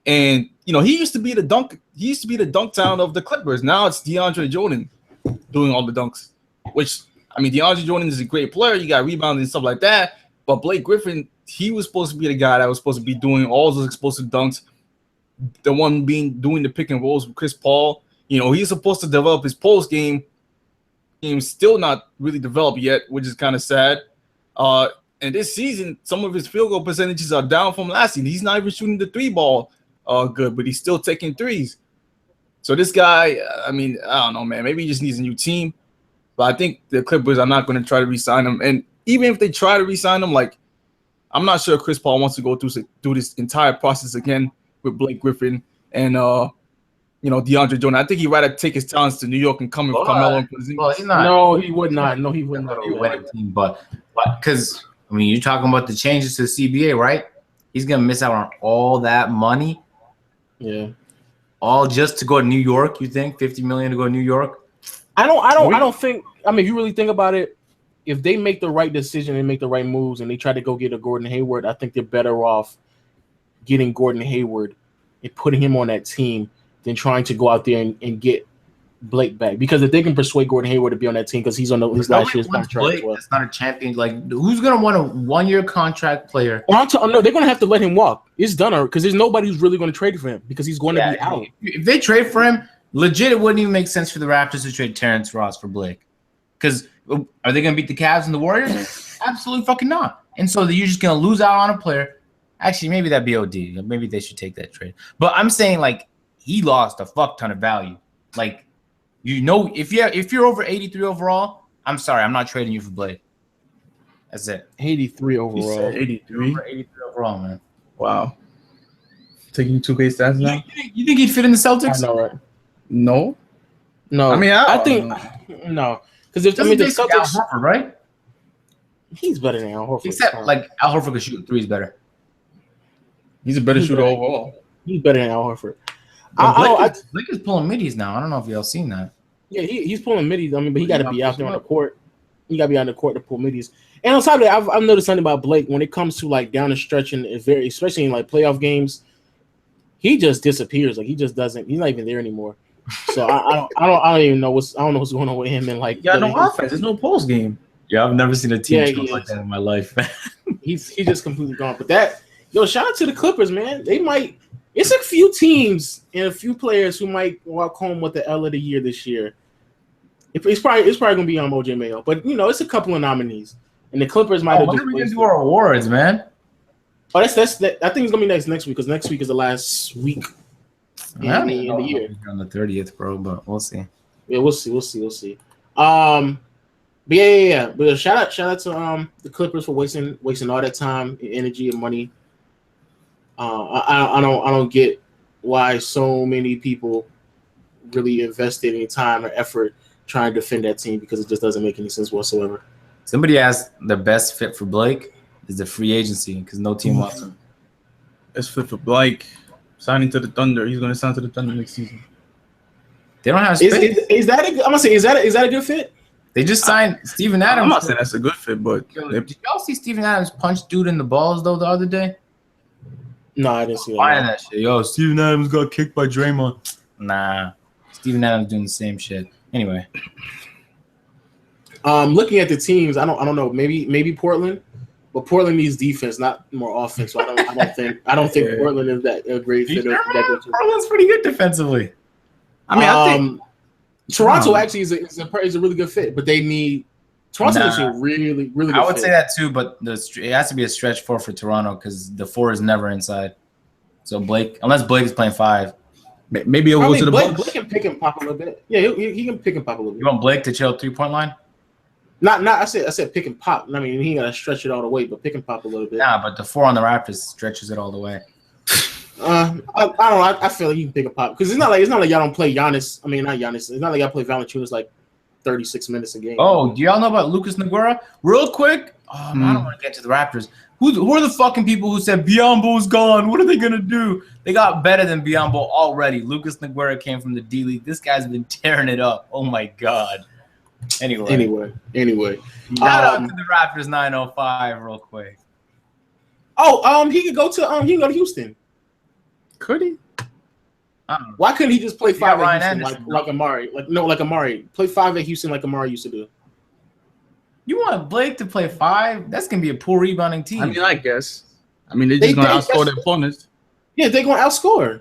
And he used to be the dunk town of the Clippers. Now it's DeAndre Jordan doing all the dunks. Which, I mean, DeAndre Jordan is a great player. You got rebounding and stuff like that. But Blake Griffin, he was supposed to be the guy that was supposed to be doing all those explosive dunks. The one doing the pick and rolls with Chris Paul. He's supposed to develop his post game. team still not really developed yet, which is kind of sad. And this season, some of his field goal percentages are down from last season. He's not even shooting the 3-ball good, but he's still taking threes. So this guy, I mean, I don't know, man. Maybe he just needs a new team. But I think the Clippers are not going to try to re-sign him. And even if they try to re-sign him, like, I'm not sure Chris Paul wants to go through this entire process again with Blake Griffin and DeAndre Jordan. I think he'd rather take his talents to New York and come with Carmelo and Porzingis. Well, he's not. No, he would not. No, he would not. But because I mean, you're talking about the changes to the CBA, right? He's gonna miss out on all that money. Yeah. All just to go to New York. You think $50 million to go to New York? I don't think. I mean, if you really think about it, if they make the right decision and make the right moves, and they try to go get a Gordon Hayward, I think they're better off getting Gordon Hayward and putting him on that team than trying to go out there and get Blake back. Because if they can persuade Gordon Hayward to be on that team, because he's on his last year's contract as well. That's not a champion. Like, who's gonna want a 1-year contract player? No, they're gonna have to let him walk. It's done, because there's nobody who's really going to trade for him because he's going to be out. If they trade for him, legit, it wouldn't even make sense for the Raptors to trade Terrence Ross for Blake. Because are they going to beat the Cavs and the Warriors? Absolutely fucking not. And so you're just going to lose out on a player. Actually, maybe that'd be OD. Maybe they should take that trade. But I'm saying, like, he lost a fuck ton of value. Like, if you're over 83 overall, I'm sorry, I'm not trading you for Blake. That's it. 83 overall. You said 83? Over 83 overall, man. Wow. Taking 2K stats now? You think he'd fit in the Celtics? I know, right? No. I mean, I think no. Because the Celtics, Al Horford, right? He's better than Al Horford. Except like Al Horford can shoot threes better. He's a better shooter overall. He's better than Al Horford. Blake is pulling middies now. I don't know if y'all seen that. Yeah, he's pulling middies. I mean, but he got to be out there on the court. You got to be on the court to pull middies. And on top of that, I've noticed something about Blake when it comes to like down the stretch and especially in like playoff games, he just disappears. Like he just doesn't. He's not even there anymore. So I don't even know what's going on with him and like. Yeah, no offense. There's no post game. Yeah, I've never seen a team like that in my life. he's just completely gone. But shout out to the Clippers, man. They might. It's a few teams and a few players who might walk home with the L of the year this year. It's probably gonna be on OJ Mayo, but it's a couple of nominees, and the Clippers might have. When are we gonna do our awards, man? Oh, that's I think it's gonna be next week because next week is the last week in the year. On the 30th, bro, but we'll see. Yeah, we'll see. But yeah. But shout out to the Clippers for wasting all that time, and energy, and money. I don't get why so many people really invested any time or effort trying to defend that team because it just doesn't make any sense whatsoever. Somebody asked the best fit for Blake is the free agency because no team wants him. Best fit for Blake signing to the Thunder. He's going to sign to the Thunder next season. They don't have space. Is that a good fit? They just signed Steven Adams. I'm not saying that's a good fit, but did y'all see Steven Adams punch dude in the balls though the other day? No, I didn't see that shit. Yo, Steven Adams got kicked by Draymond. Nah, Steven Adams doing the same shit. Anyway, looking at the teams, I don't know. Maybe Portland, but Portland needs defense, not more offense. So I don't think Portland is that a great fit. Portland's pretty good defensively. I mean, I think Toronto actually is a really good fit, but they need Toronto is a really good I would say that too, but it has to be a stretch four for Toronto because the 4 is never inside. So unless Blake is playing 5. Maybe he'll go to the Bucks. Blake can pick and pop a little bit. Yeah, he can pick and pop a little bit. You want Blake to chill 3-point line? Not. I said pick and pop. I mean, he ain't gotta stretch it all the way, but pick and pop a little bit. Nah, but the 4 on the Raptors stretches it all the way. I don't know. I feel like you can pick and pop because it's not like y'all don't play Giannis. I mean, not Giannis. It's not like y'all play Valanciunas like 36 minutes a game. Oh, do y'all know about Lucas Nogueira? Real quick. I don't want to get to the Raptors. Who are the fucking people who said Biyombo's gone? What are they gonna do? They got better than Biyombo already. Lucas Nogueira came from the D League. This guy's been tearing it up. Oh my god. Anyway. Shout out to the Raptors 905 real quick. He could go to Houston. Could he? Why couldn't he just play 5 at Houston Anderson, like Amari? Like Amari. Play 5 at Houston like Amari used to do. You want Blake to play 5? That's gonna be a poor rebounding team. I mean, I guess. I mean, they're just gonna outscore their opponents. Yeah, they're gonna outscore.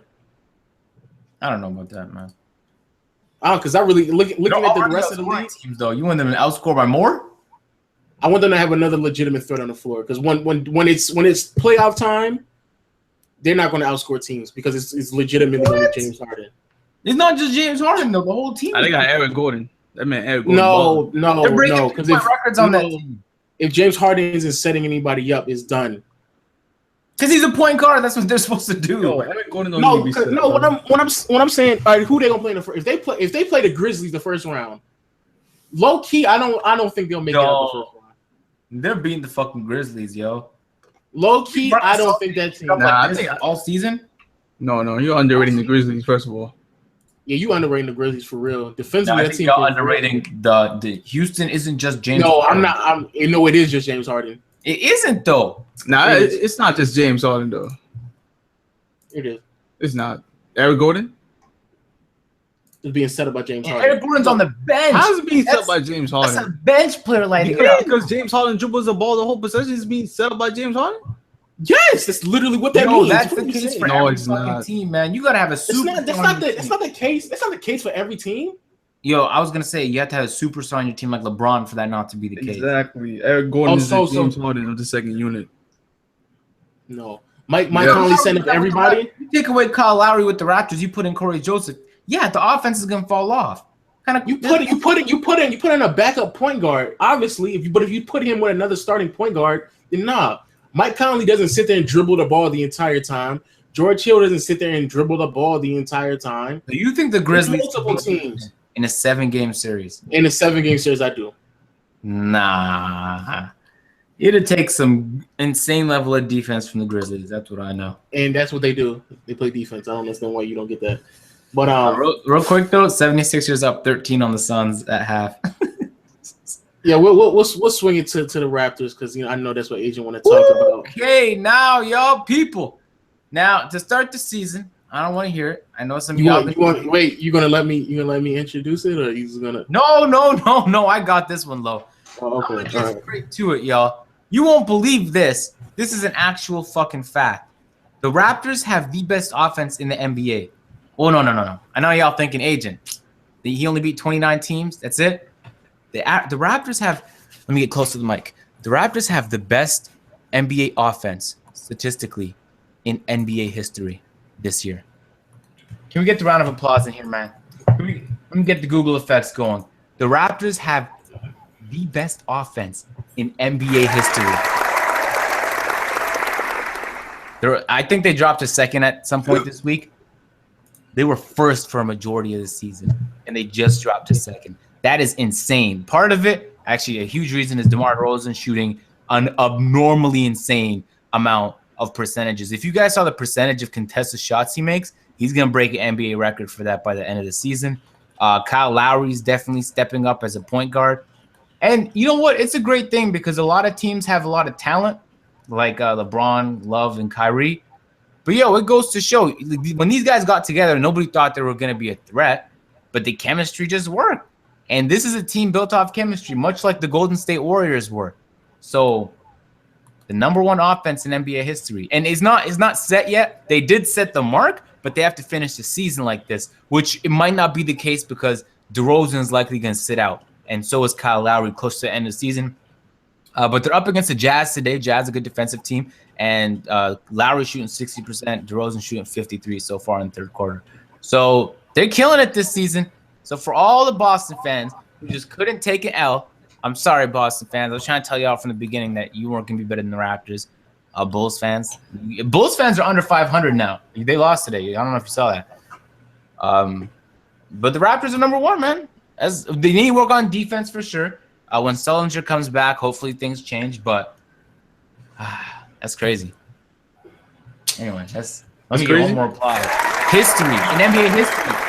I don't know about that, man. Because I really looking They're at the already rest of the outscoring league. teams, though. You want them to outscore by more? I want them to have another legitimate threat on the floor. Because when it's playoff time, they're not going to outscore teams because it's legitimately going to be James Harden. It's not just James Harden, though. The whole team. I think I Eric Gordon. That man Eric Gordon. No. They're breaking Because records on that team. If James Harden isn't setting anybody up, it's done. Because he's a point guard. That's what they're supposed to do. No, Eric Gordon don't No, need to be no. What I'm saying, all right, who they gonna play in the first? If they play the Grizzlies the first round, low key, I don't think they'll make it out the first round. They're beating the fucking Grizzlies, yo. Low key, I don't think that team. Nah, I think all season. No, you're underrating the Grizzlies. First of all. Yeah, you underrating the Grizzlies for real. Defensively, I that think team. y'all underrating the Houston. Isn't just James. No, Harden. I'm not. No, it is just James Harden. It isn't though. Nah, it's not just James Harden though. It is. It's not. Eric Gordon? It's being set up by James Harden. Eric Gordon's on the bench. How's it being set up by James That's a Harden? bench player, like Because James Harden dribbles the ball, the whole possession is being set up by James Harden? Yes, that's literally what that No, means. that's What the you case saying? for No, every it's fucking not. team, man. You gotta have a super. That's not the case. That's not the case for every team. Yo, I was gonna say you have to have a superstar on your team like LeBron for that not to be the case. Exactly. Eric Gordon is so- the James Harden of the second unit. No, Mike Conley sent up everybody. You take away Kyle Lowry with the Raptors, you put in Corey Joseph. Yeah, the offense is gonna fall off. You put in a backup point guard. Obviously, if you put him with another starting point guard, then nah. Mike Conley doesn't sit there and dribble the ball the entire time. George Hill doesn't sit there and dribble the ball the entire time. Do you think the Grizzlies Multiple teams in a 7-game series? in a 7-game series, I do. Nah. It'd take some insane level of defense from the Grizzlies. That's what I know. And that's what they do. They play defense. I don't understand why you don't get that. But real quick though, 76ers up 13 on the Suns at half. yeah, we'll swing it to the Raptors because I know that's what Agent want to talk about. Okay, now y'all people. Now to start the season, I don't want to hear it. I know some of y'all. You gonna let me introduce it, or you just gonna? No. I got this one, low. Oh, okay. I'm gonna get straight to it, y'all. You won't believe this. This is an actual fucking fact. The Raptors have the best offense in the NBA. Oh no. I know y'all thinking Agent. He only beat 29 teams. That's it. The Raptors have. Let me get close to the mic. The Raptors have the best NBA offense statistically in NBA history this year. Can we get the round of applause in here, man? Let me get the Google effects going. The Raptors have the best offense in NBA history. I think they dropped a second at some point this week. They were first for a majority of the season, and they just dropped a second. That is insane. Part of it, actually, a huge reason is DeMar DeRozan shooting an abnormally insane amount of percentages. If you guys saw the percentage of contested shots he makes, he's going to break an NBA record for that by the end of the season. Kyle Lowry is definitely stepping up as a point guard. And you know what? It's a great thing because a lot of teams have a lot of talent, like LeBron, Love, and Kyrie. But, it goes to show, when these guys got together, nobody thought they were going to be a threat, but the chemistry just worked. And this is a team built off chemistry, much like the Golden State Warriors were. So the number one offense in NBA history. And it's not set yet. They did set the mark, but they have to finish the season like this, which it might not be the case because DeRozan is likely going to sit out. And so is Kyle Lowry close to the end of the season. But they're up against the Jazz today. Jazz is a good defensive team. And Lowry shooting 60%, DeRozan shooting 53% so far in the third quarter. So they're killing it this season. So for all the Boston fans who just couldn't take an L, I'm sorry, Boston fans. I was trying to tell y'all from the beginning that you weren't going to be better than the Raptors. Bulls fans are under 500 now. They lost today. I don't know if you saw that. But the Raptors are number one, man. They need to work on defense for sure. When Sullinger comes back, hopefully things change. But that's crazy. Anyway, let me get one more applause. History in NBA history.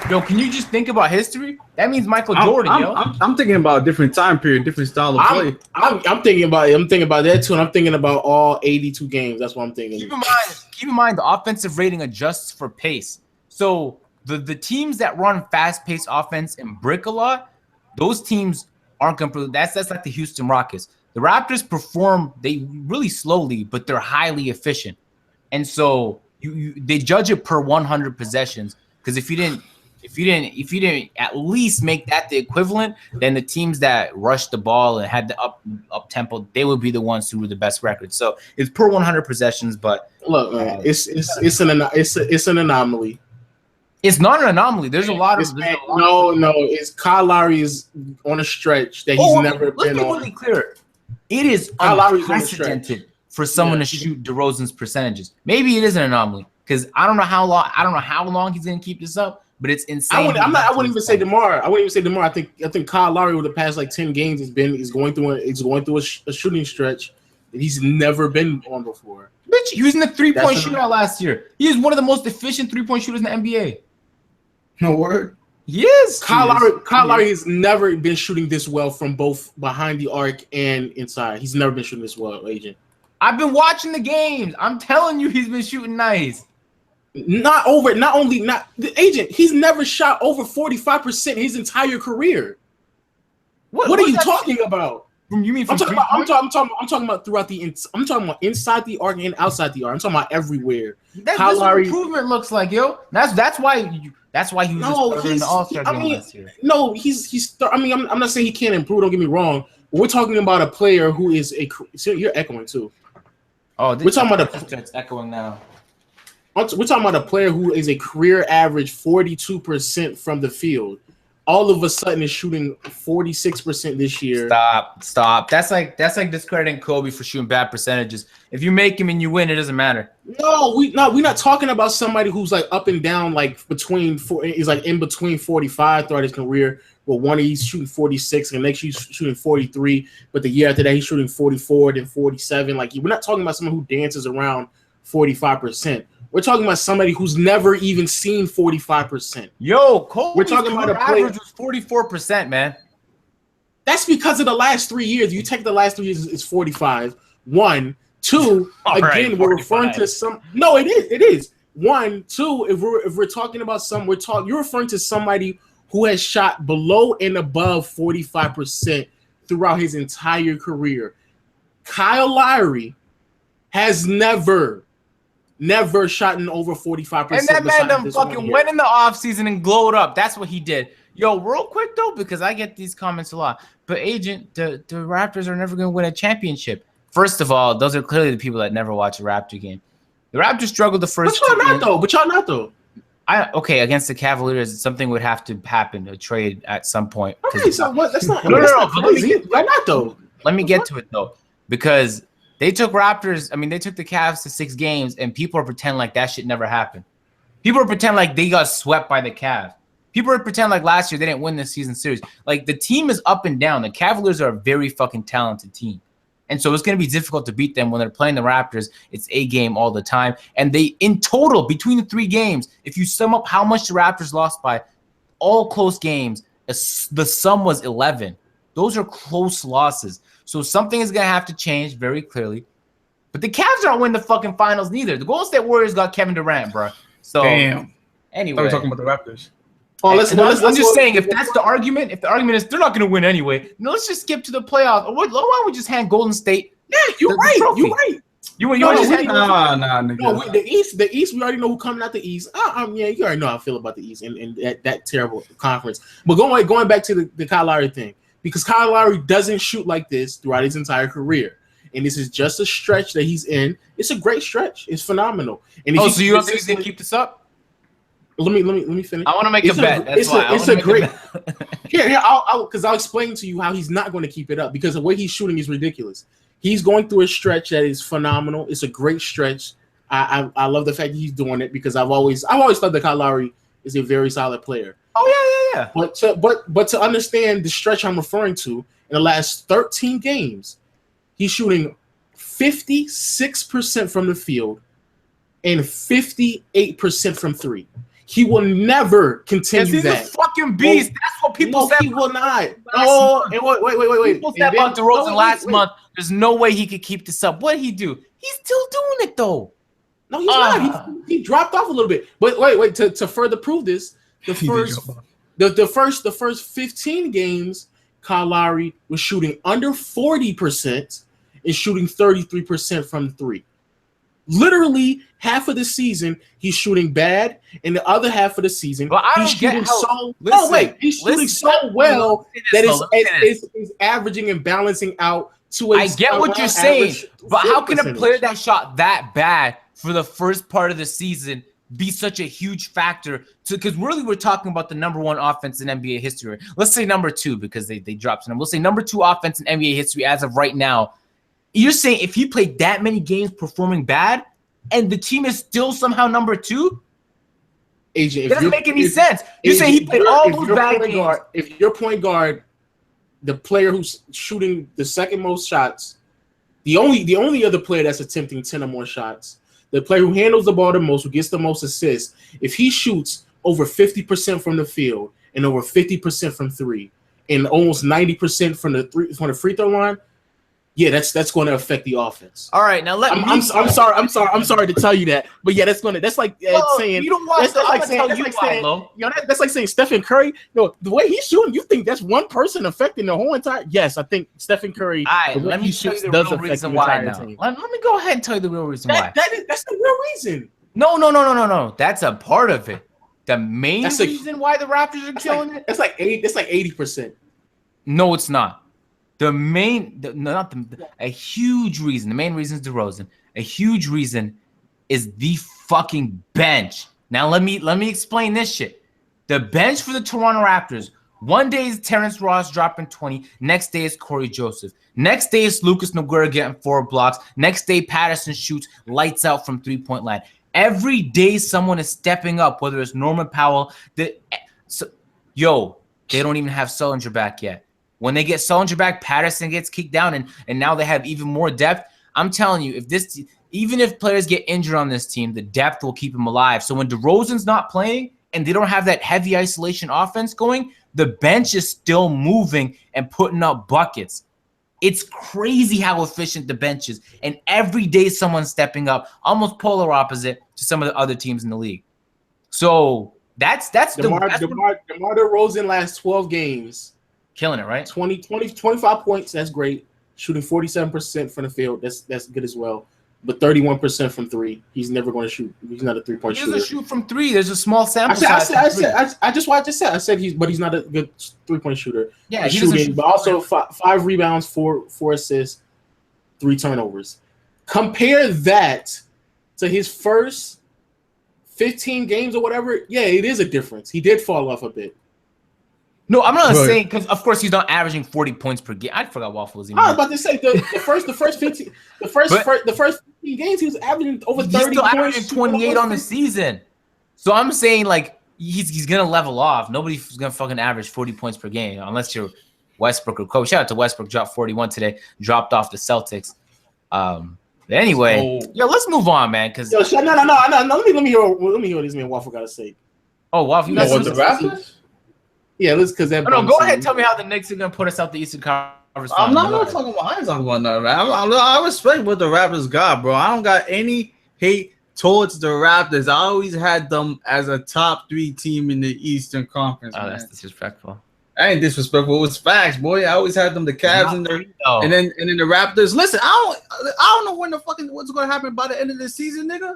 Yo, can you just think about history? That means Michael Jordan, I'm thinking about a different time period, different style of play. I'm thinking about that too, and I'm thinking about all 82 games. That's what I'm thinking. Keep in mind the offensive rating adjusts for pace. So the teams that run fast-paced offense and brick a lot, those teams aren't going to. That's like the Houston Rockets. The Raptors perform really slowly, but they're highly efficient, and so they judge it per 100 possessions. Because if you didn't If you didn't at least make that the equivalent, then the teams that rushed the ball and had the up tempo, they would be the ones who were the best record. So it's per 100 possessions, but look, man, it's an anomaly. It's not an anomaly. There's a lot of It's Kyle Lowry is on a stretch that he's never been on. Let's be really clear. It is unprecedented for someone to shoot DeRozan's percentages. Maybe it is an anomaly because I don't know how long he's going to keep this up, but it's insane. I wouldn't even say DeMar. I think Kyle Lowry over the past like 10 games is going through a shooting stretch that he's never been on before. Bitch, he was in the 3-point shootout last year. He is one of the most efficient 3-point shooters in the NBA. No word. Yes. Kyle Lowry has never been shooting this well from both behind the arc and inside. He's never been shooting this well, Agent. I've been watching the games. I'm telling you, he's been shooting nice. The Agent. He's never shot over 45% his entire career. What are you talking about? You mean I'm talking about throughout I'm talking about inside the arc and outside the arc. I'm talking about everywhere. That's what improvement looks like, yo. That's why he was in the All-Star game last year. No, I'm not saying he can't improve. Don't get me wrong. But we're talking about a player who is you're echoing too. Oh, we're talking about it's echoing now. We're talking about a player who is a career average 42% from the field. All of a sudden is shooting 46% this year. Stop. That's like discrediting Kobe for shooting bad percentages. If you make him and you win, it doesn't matter. We're not talking about somebody who's like up and down, like he's like in between 45 throughout his career. Well, one he's shooting 46, and next he's shooting 43. But the year after that, he's shooting 44, then 47. Like we're not talking about someone who dances around 45%. We're talking about somebody who's never even seen 45%. Yo, Kobe's we're talking about a player average was 44%, man. That's because of the last 3 years. You take the last 3 years, it's 45. 1, 2. Again, we're referring to some. No, it is. It is 1, 2. If we're talking about you're referring to somebody who has shot below and above 45% throughout his entire career. Kyle Lowry has never shot in over 45%. And that man done fucking went in the offseason and glowed up. That's what he did. Yo, real quick, though, because I get these comments a lot. But, Agent, the Raptors are never going to win a championship. First of all, those are clearly the people that never watch a Raptor game. The Raptors struggled the first But y'all not, though. Okay, against the Cavaliers, something would have to happen, a trade at some point. Okay, so what? That's not. No. Why not, though? Let me get to it, though, because they took the Cavs to 6 games, and people are pretending like that shit never happened. People are pretending like they got swept by the Cavs. People are pretending like last year they didn't win the season series. Like, the team is up and down. The Cavaliers are a very fucking talented team. And so it's going to be difficult to beat them when they're playing the Raptors. It's a game all the time. And they, in total, between the 3 games, if you sum up how much the Raptors lost by, all close games, the sum was 11. Those are close losses. So something is going to have to change very clearly. But the Cavs aren't winning the fucking finals neither. The Golden State Warriors got Kevin Durant, bro. So, damn. Anyway. We're talking about the Raptors. Oh, I'm just saying, if that's the argument, if the argument is they're not going to win anyway, let's just skip to the playoffs. Why don't we just hand Golden State? Yeah, you're right. You're right. Nigga. The East, we already know who's coming out the East. Yeah, you already know how I feel about the East and that terrible conference. But going back to the Kyle Lowry thing, because Kyle Lowry doesn't shoot like this throughout his entire career, and this is just a stretch that he's in. It's a great stretch. It's phenomenal. And so you don't think he's going to keep this up? Let me finish. I want to make a bet. It's a great. Here, I'll explain to you how he's not going to keep it up because the way he's shooting is ridiculous. He's going through a stretch that is phenomenal. It's a great stretch. I love the fact that he's doing it because I've always thought that Kyle Lowry is a very solid player. Oh yeah. But to understand the stretch I'm referring to, in the last 13 games, he's shooting 56% from the field and 58% from 3. He will never continue that. He's a fucking beast. That's what people said. He will not. Oh, wait. People said about DeRozan last month. There's no way he could keep this up. What did he do? He's still doing it though. No, he's not. He dropped off a little bit. But wait. To further prove this, the first 15 games, Kyle Lowry was shooting under 40% and shooting 33% from 3. Literally half of the season he's shooting bad, and the other half of the season he's shooting he's shooting so well that it's averaging and balancing out to a. I get what you're saying, but how can a player that shot that bad for the first part of the season be such a huge factor? Because really we're talking about the number one offense in NBA history. Let's say number two because they dropped some. We'll say number two offense in NBA history as of right now. You're saying if he played that many games performing bad and the team is still somehow number two? AJ, it doesn't make any sense. You're saying he played all those bad games. If your point guard, the player who's shooting the second most shots, the only other player that's attempting 10 or more shots, the player who handles the ball the most, who gets the most assists, if he shoots over 50% from the field and over 50% from three and almost 90% from the free throw line, yeah, that's going to affect the offense. All right, now I'm sorry to tell you that, but yeah, that's like saying you don't want. That's like saying Stephen Curry. No, the way he's shooting, you think that's one person affecting the whole entire? Yes, I think Stephen Curry. All right, let me tell you the real reason why. Let me go ahead and tell you the real reason why. That's the real reason. No. That's a part of it. The main reason why the Raptors are killing it. It's like 80%. No, it's not. A huge reason. The main reason is DeRozan. A huge reason is the fucking bench. Now let me explain this shit. The bench for the Toronto Raptors. One day is Terrence Ross dropping 20. Next day is Corey Joseph. Next day is Lucas Nogueira getting 4 blocks. Next day Patterson shoots lights out from 3-point line. Every day someone is stepping up, whether it's Norman Powell. They don't even have Sullinger back yet. When they get Sullinger back, Patterson gets kicked down, and now they have even more depth. I'm telling you, even if players get injured on this team, the depth will keep them alive. So when DeRozan's not playing and they don't have that heavy isolation offense going, the bench is still moving and putting up buckets. It's crazy how efficient the bench is, and every day someone's stepping up, almost polar opposite to some of the other teams in the league. So that's DeMar DeRozan last 12 games. Killing it, right? 25 points, that's great. Shooting 47% from the field, that's good as well. But 31% from three, he's never going to shoot. He's not a 3-point shooter. He doesn't shoot from three. There's a small sample size. I just said. But he's not a good 3-point shooter. Yeah, he's shooting, but also 5 rebounds, 4 assists, 3 turnovers. Compare that to his first 15 games or whatever. Yeah, it is a difference. He did fall off a bit. No, I'm not saying because of course he's not averaging 40 points per game. I forgot Waffle was even. I was about to say the first 15 games he was averaging over 30 points. He's still averaging 28 on the season. So I'm saying like he's gonna level off. Nobody's gonna fucking average 40 points per game unless you're Westbrook or Kobe. Shout out to Westbrook, dropped 41 today, dropped off the Celtics. Anyway, let's move on, man. Because no. Let me hear what this man Waffle got to say. Oh, Waffle, you guys want the Raptors? Yeah, let's because that. No, go ahead. Tell me how the Knicks are gonna put us out the Eastern Conference. I'm not talking about. I ain't talking about nothing. I respect what the Raptors got, bro. I don't got any hate towards the Raptors. I always had them as a top 3 team in the Eastern Conference. Oh, that's disrespectful. I ain't disrespectful. It was facts, boy. I always had them the Cavs in there, and then the Raptors. Listen, I don't know when what's gonna happen by the end of the season, nigga.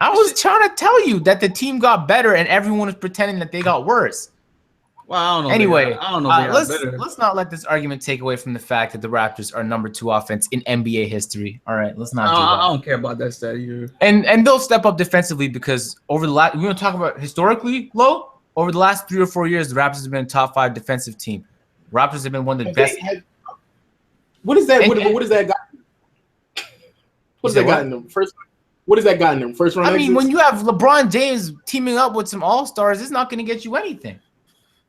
I was trying to tell you that the team got better, and everyone is pretending that they got worse. Well, I don't know. Anyway, I don't know. Let's not let this argument take away from the fact that the Raptors are number 2 offense in NBA history. All right, let's not do that. I don't care about that stat either. And they'll step up defensively because over the last, we're going to talk about historically low. Over the last 3 or 4 years, the Raptors have been a top 5 defensive team. Raptors have been one of the best. What is that? What is that got? What has that gotten them? What has that gotten them? First round. I mean, when you have LeBron James teaming up with some All-Stars, it's not going to get you anything.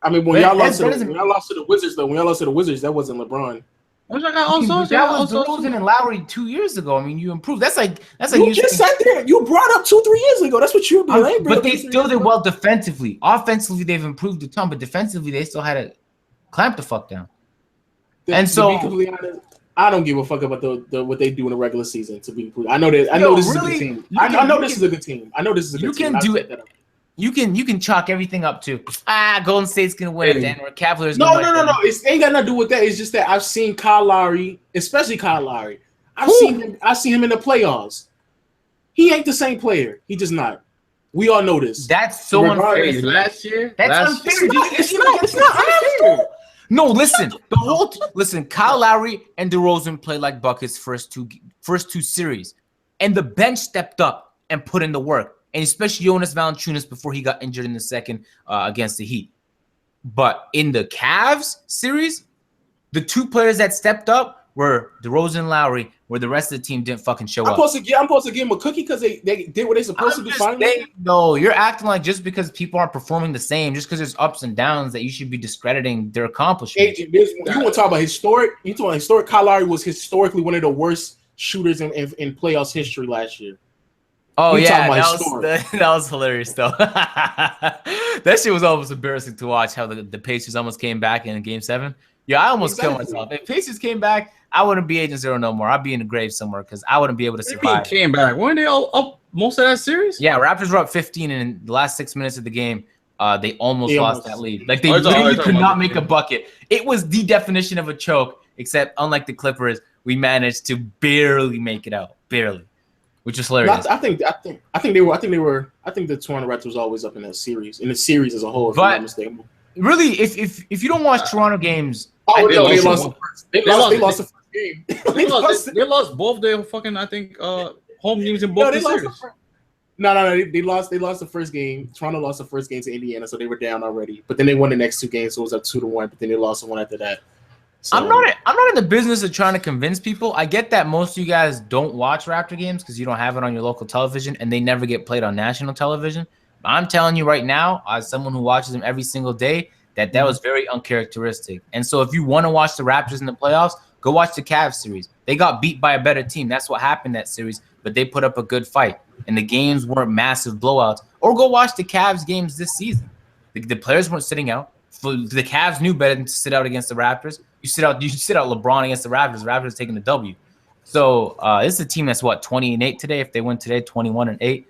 I mean, when y'all lost to the Wizards, though, that wasn't LeBron. That was DeRozan and Lowry 2 years ago. I mean, you improved. That's like you just sat there. You brought up 2-3 years ago. That's what you were doing. But they still did well defensively. Offensively, they've improved a ton, but defensively, they still had to clamp the fuck down. And so, to be completely honest, I don't give a fuck about what they do in the regular season. To be completely, I know this is a good team. I know this is a good team. You can do it. You can chalk everything up to Golden State's gonna win, then or Cavaliers. No. It ain't got nothing to do with that. It's just that I've seen Kyle Lowry, especially Kyle Lowry. I've seen him in the playoffs. He ain't the same player. He just not. We all know this. That's so unfair. Last year, That's unfair. It's not unfair. No, listen. Listen. Kyle Lowry and DeRozan played like buckets first two series, and the bench stepped up and put in the work, and especially Jonas Valanciunas before he got injured in the second against the Heat. But in the Cavs series, the two players that stepped up were DeRozan and Lowry, where the rest of the team didn't fucking show up. I'm supposed to give them a cookie because they did what they're supposed to do. Finally, no, you're acting like just because people aren't performing the same, just because there's ups and downs, that you should be discrediting their accomplishments. You want to talk about historic? You talking historic? Kyle Lowry was historically one of the worst shooters in playoffs history last year. Oh yeah, that was hilarious though. That shit was almost embarrassing to watch. How the Pacers almost came back in Game 7. Yeah, I almost killed myself. If Pacers came back, I wouldn't be Agent Zero no more. I'd be in the grave somewhere because I wouldn't be able to survive. Came back. Weren't they all up most of that series? Yeah, Raptors were up 15, and in the last 6 minutes of the game, they almost lost that lead. Like they literally could not make a bucket. It was the definition of a choke. Except unlike the Clippers, we managed to barely make it out, barely. Which is hilarious. I think the Toronto Raptors was always up in that series. In the series as a whole, if I'm not mistaken. Really, if you don't watch Toronto games, they lost the first game. They lost both their fucking home games in both the series. No. They lost the first game. Toronto lost the first game to Indiana, so they were down already. But then they won the next two games, so it was up 2-1. But then they lost the one after that. So, I'm not in the business of trying to convince people. I get that most of you guys don't watch Raptor games because you don't have it on your local television and they never get played on national television. But I'm telling you right now, as someone who watches them every single day, that was very uncharacteristic. And so if you want to watch the Raptors in the playoffs, go watch the Cavs series. They got beat by a better team. That's what happened that series, but they put up a good fight. And the games weren't massive blowouts. Or go watch the Cavs games this season. The players weren't sitting out. The Cavs knew better than to sit out against the Raptors. You sit out LeBron against the Raptors. The Raptors taking the W. So this is a team that's 20-8 today. If they win today, 21-8.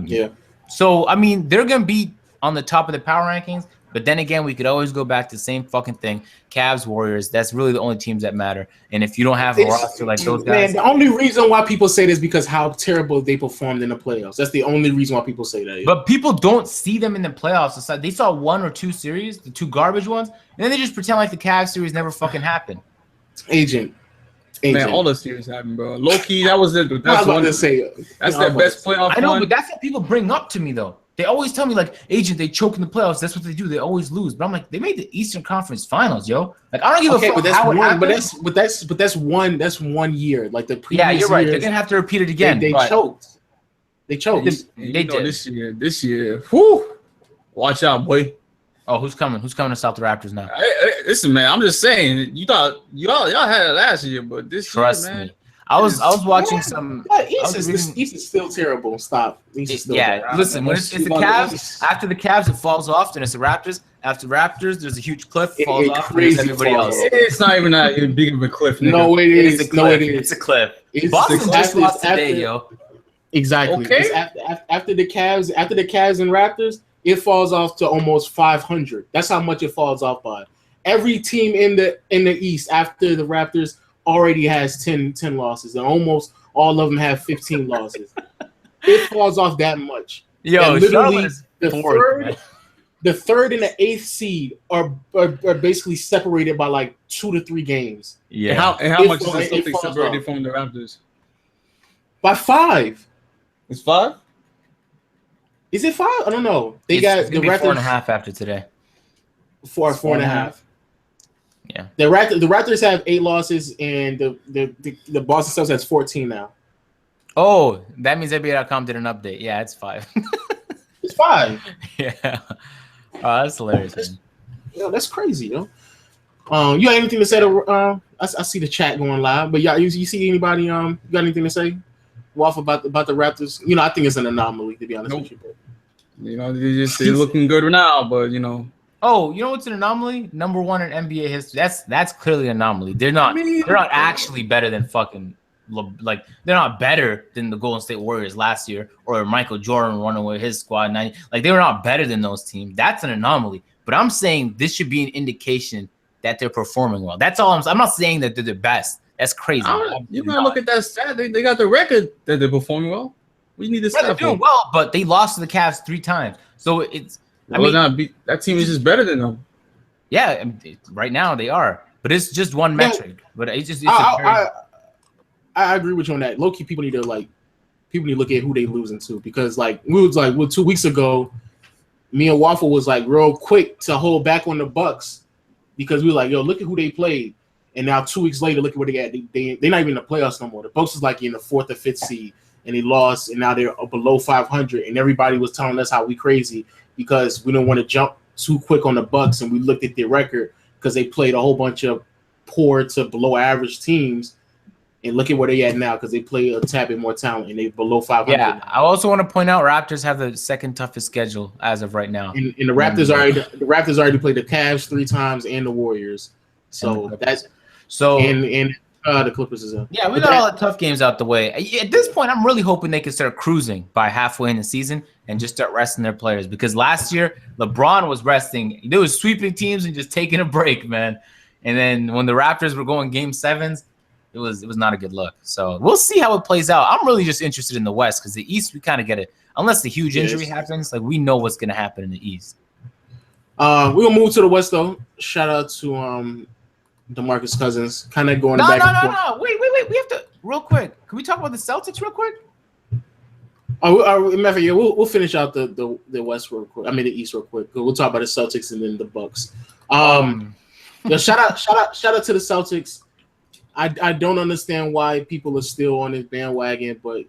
Yeah. So I mean, they're gonna be on the top of the power rankings. But then again, we could always go back to the same fucking thing. Cavs, Warriors. That's really the only teams that matter. And if you don't have a roster like those guys, man, the only reason why people say this is because how terrible they performed in the playoffs. That's the only reason why people say that. Yeah. But people don't see them in the playoffs. They saw one or two series, the two garbage ones, and then they just pretend like the Cavs series never fucking happened. Agent. Man, all the series happened, bro. Low key, that was it. That's one to say. That's their best playoff. I know, but that's what people bring up to me though. They always tell me like, Agent, they choke in the playoffs. That's what they do. They always lose. But I'm like, they made the Eastern Conference Finals, yo. Like, I don't give a fuck how it happened. But that's one year. Like the previous you're right. Years, they're gonna have to repeat it again. They choked. They choked. They did this year. Whew. Watch out, boy. Oh, who's coming? Who's coming to stop the Raptors now? Listen, man. I'm just saying. You thought y'all had it last year, but this year, man. Me. I was watching some. East is still terrible. Stop. East is still terrible. Listen, when it's the Cavs, after the Cavs, it falls off. Then it's the Raptors. After Raptors, there's a huge cliff. It falls off. And everybody else. It's not even that big of a cliff. Nigga. No, it is. It's a cliff. Boston just lost today, yo. Exactly. Okay. After the Cavs and Raptors, it falls off to almost 500. That's how much it falls off by. Every team in the East after the Raptors already has 10 losses, and almost all of them have 15 losses. It falls off that much. Yo, literally the third and the eighth seed are basically separated by like 2 to 3 games. Yeah. And how much is something separated from the Raptors? By 5. It's 5? Is it 5? I don't know. It's the Raptors 4.5 after today. 4.5. Yeah. The Raptors have 8 losses, and the Boston Celtics has 14 now. Oh, that means NBA.com did an update. Yeah, it's 5. It's 5. Yeah. Oh, that's hilarious. That's crazy, yo. You got anything to say to? I see the chat going live, but you see anybody? You got anything to say? Waff about the Raptors? I think it's an anomaly, to be honest with you. They're looking good now, but Oh, you know what's an anomaly? Number 1 in NBA history. That's clearly an anomaly. They're not actually better than fucking they're not better than the Golden State Warriors last year or Michael Jordan running with his squad. Like they were not better than those teams. That's an anomaly. But I'm saying this should be an indication that they're performing well. That's all I'm not saying that they're the best. That's crazy. You gotta look at that stat. They got the record that they're performing well. We need this Yeah, they're stuff. doing well, but they lost to the Cavs 3 times. So it's That team is just better than them. yeah, right now they are, but it's just one metric. But it's I agree with you on that. Low key, people need to look at who they losing to, because like we was like 2 weeks ago, me and Waffle was like real quick to hold back on the Bucks because we were like, yo, look at who they played, and now 2 weeks later, look at where they at. They're not even in the playoffs no more. The Bucks is like in the 4th or 5th seed, and they lost, and now they're below 500, and everybody was telling us how we crazy because we don't want to jump too quick on the Bucks, and we looked at their record because they played a whole bunch of poor to below average teams. And look at where they at now because they play a tad bit more talent and they're below 500. Yeah, I also want to point out Raptors have the second toughest schedule as of right now. And the Raptors already played the Cavs 3 times and the Warriors. So and the Clippers is up. Yeah, we got all the tough games out the way. At this point, I'm really hoping they can start cruising by halfway in the season and just start resting their players, because last year LeBron was resting. They was sweeping teams and just taking a break, man. And then when the Raptors were going game 7s, it was not a good look. So we'll see how it plays out. I'm really just interested in the West because the East, we kind of get it. Unless the huge injury happens, like we know what's going to happen in the East. We'll move to the West, though. Shout out to DeMarcus Cousins. Kind of going back and forth. No. Wait. We have to, real quick. Can we talk about the Celtics real quick? We'll finish out the West real quick. I mean, the East real quick. We'll talk about the Celtics and then the Bucks. Shout out to the Celtics. I don't understand why people are still on this bandwagon, but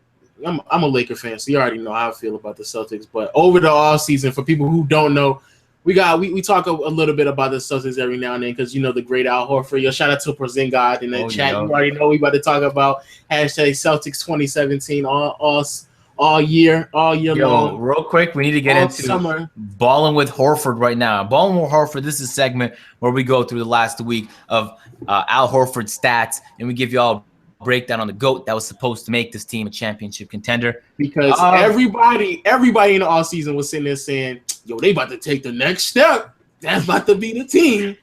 I'm a Laker fan, so you already know how I feel about the Celtics. But over the offseason, for people who don't know, we talk a little bit about the Celtics every now and then because, the great Al Horford. Yo, shout out to Porzingis in the chat. You already know we about to talk about #Celtics 2017 all year long. Real quick, we need to get into summer. Balling with Horford right now. Balling with Horford, this is a segment where we go through the last week of Al Horford's stats, and we give you all a breakdown on the GOAT that was supposed to make this team a championship contender. Because everybody in the offseason was sitting there saying, yo, they about to take the next step. That's about to be the team.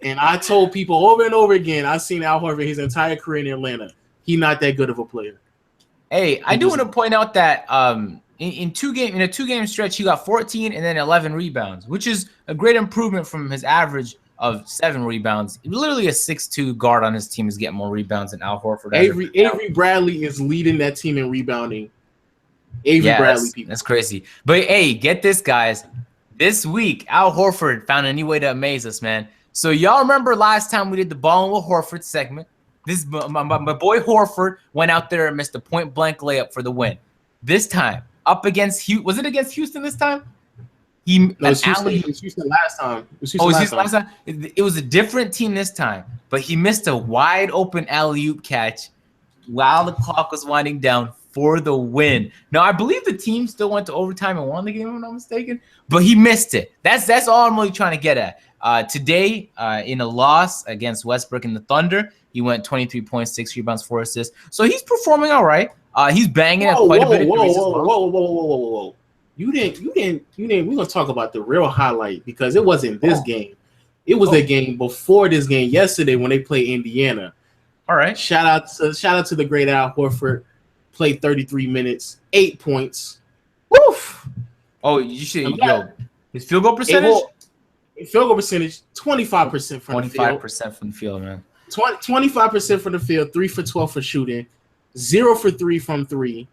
And I told people over and over again, I've seen Al Horford his entire career in Atlanta. He's not that good of a player. Hey, I do want to point out that in a 2-game stretch, he got 14 and then 11 rebounds, which is a great improvement from his average of 7 rebounds. Literally a 6'2" guard on his team is getting more rebounds than Al Horford. Avery Bradley is leading that team in rebounding. Bradley, that's crazy. But hey, get this, guys. This week, Al Horford found a new way to amaze us, man. So y'all remember last time we did the Ballin' with Horford segment? My boy Horford went out there and missed a point-blank layup for the win. This time, up against Houston. Was it against Houston this time? It was Houston last time. It was a different team this time, but he missed a wide-open alley-oop catch while the clock was winding down for the win. Now, I believe the team still went to overtime and won the game, if I'm not mistaken, but he missed it. That's all I'm really trying to get at. Today, in a loss against Westbrook and the Thunder, he went 23 points, 6 rebounds, 4 assists. So he's performing all right. He's banging at quite a bit of threes as well. Whoa. You didn't. We're gonna talk about the real highlight because it wasn't this game. It was the game before this game yesterday when they played Indiana. All right. Shout out to the great Al Horford. Played 33 minutes, 8 points. Woof. Oh, you should. His field goal percentage. Field goal percentage 25% from the field. 25% from the field, man. 25% from the field, 3 for 12 for shooting, 0 for 3 from 3.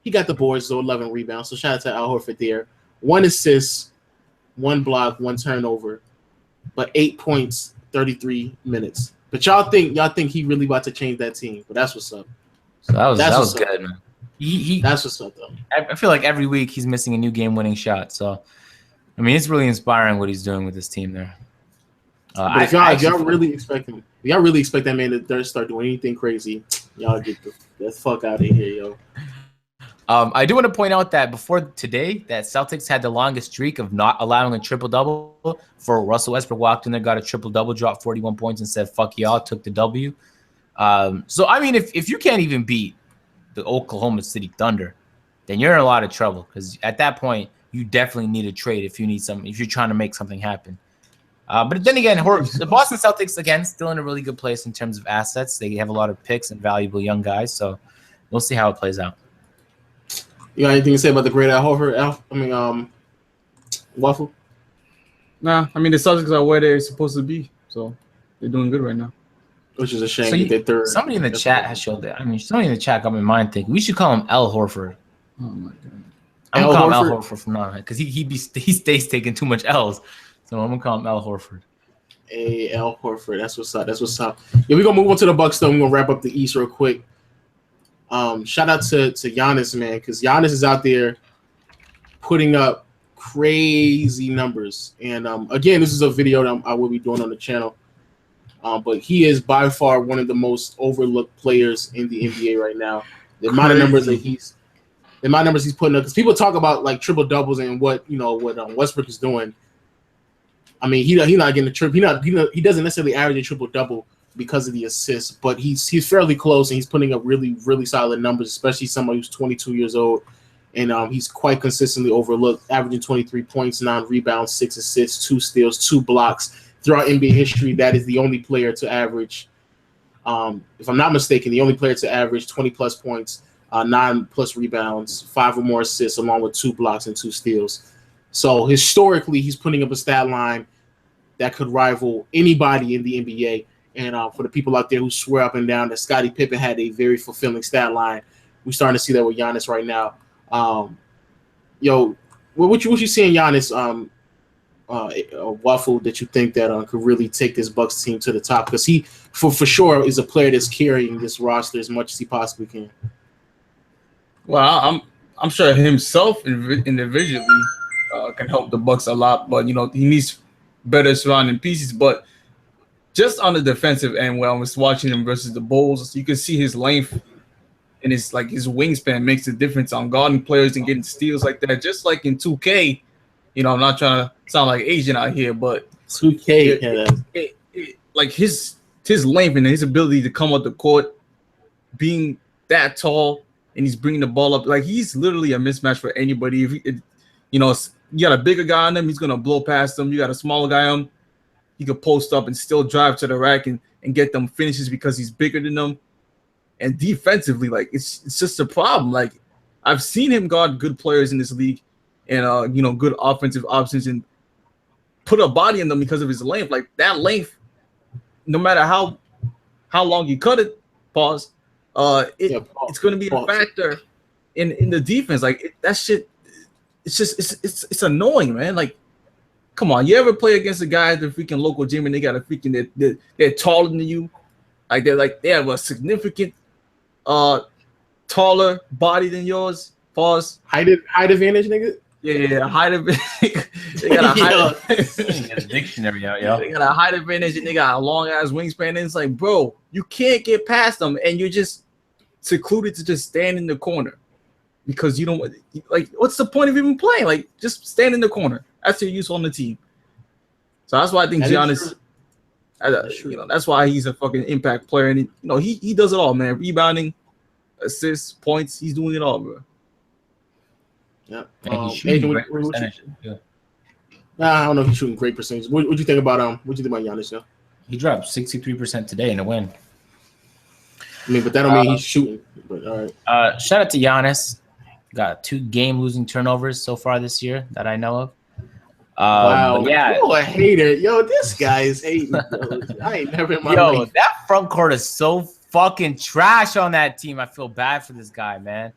He got the boards, though, 11 rebounds. So shout out to Al Horford there. 1 assist, 1 block, 1 turnover, but 8 points, 33 minutes. But y'all think he really about to change that team? But that's what's up. So that was good, man. That's what's up, though. I feel like every week he's missing a new game-winning shot. So, I mean, it's really inspiring what he's doing with this team there. But if y'all really expect that man to start doing anything crazy, y'all get the fuck out of here, yo. I do want to point out that before today, that Celtics had the longest streak of not allowing a triple-double. For Russell Westbrook walked in there, got a triple-double, dropped 41 points, and said, fuck y'all, took the W. So, I mean, if you can't even beat the Oklahoma City Thunder, then you're in a lot of trouble because at that point, you definitely need a trade if you're trying to make something happen. But then again, the Boston Celtics, again, still in a really good place in terms of assets. They have a lot of picks and valuable young guys, so we'll see how it plays out. You got anything to say about the great Al Horford? Waffle? Nah, I mean the Celtics are where they're supposed to be, so they're doing good right now. Which is a shame So that they're third. somebody in the chat has showed that. I mean, somebody in the chat got my mind thinking we should call him Al Horford. Oh my god. I'm gonna call him Al Horford from now on because he stays taking too much L's. So I'm gonna call him Al Horford. Hey, Al Horford. That's what's up. That's what's up. Yeah, we're gonna move on to the Bucks though. We're gonna wrap up the East real quick. Shout out to Giannis, man, because Giannis is out there putting up crazy numbers. And again, this is a video that I will be doing on the channel. But he is by far one of the most overlooked players in the NBA right now. The amount of numbers that he's putting up, because people talk about like triple doubles and what Westbrook is doing. I mean, he's not getting a triple. He doesn't necessarily average a triple double because of the assists, but he's fairly close and he's putting up really, really solid numbers, especially somebody who's 22 years old. And he's quite consistently overlooked, averaging 23 points, 9 rebounds, 6 assists, 2 steals, 2 blocks. Throughout NBA history, that is the only player to average, if I'm not mistaken, the only player to average 20-plus points, 9-plus rebounds, 5 or more assists, along with 2 blocks and 2 steals. So historically, he's putting up a stat line that could rival anybody in the NBA. And for the people out there who swear up and down that Scottie Pippen had a very fulfilling stat line, we're starting to see that with Giannis right now. What you seeing Giannis Waffle that you think that could really take this Bucks team to the top? Because he for sure is a player that's carrying this roster as much as he possibly can. Well, I'm sure himself individually can help the Bucks a lot, but he needs better surrounding pieces. But just on the defensive end, when I was watching him versus the Bulls, you can see his length and his wingspan makes a difference on guarding players and getting steals like that. Just like in 2K, I'm not trying to sound like Asian out here, but 2K, like his length and his ability to come up the court, being that tall, and he's bringing the ball up, like he's literally a mismatch for anybody. If you got a bigger guy on him, he's gonna blow past him. You got a smaller guy on him, he could post up and still drive to the rack and get them finishes because he's bigger than them. And defensively, like it's just a problem. Like I've seen him guard good players in this league and good offensive options and put a body in them because of his length. Like that length, no matter how long you cut it, it's going to be a factor in the defense. Like that shit, it's annoying, man. Like, come on, you ever play against a guy at the freaking local gym and they got a freaking they're taller than you, they have a significant taller body than yours. Pause. Height advantage, nigga. Yeah, height advantage. They got a a dictionary out, yo. They got a height advantage and they got a long ass wingspan. And it's like, bro, you can't get past them, and you're just secluded to just stand in the corner because you don't like. What's the point of even playing? Like, just stand in the corner. That's your use on the team. So that's why I think Giannis. That's why he's a fucking impact player, and he does it all, man. Rebounding, assists, points, he's doing it all, bro. Yeah. Great percentage. Yeah. I don't know if he's shooting great percentage. What do you think about Giannis? Yeah? He dropped 63% today in a win. I mean, but that don't mean he's shooting. But all right. Shout out to Giannis. Got 2 game-losing turnovers so far this year that I know of. Wow, yeah. You're a hater. Yo, this guy is hating. Bro. I ain't never in my life. That front court is so fucking trash on that team. I feel bad for this guy, man.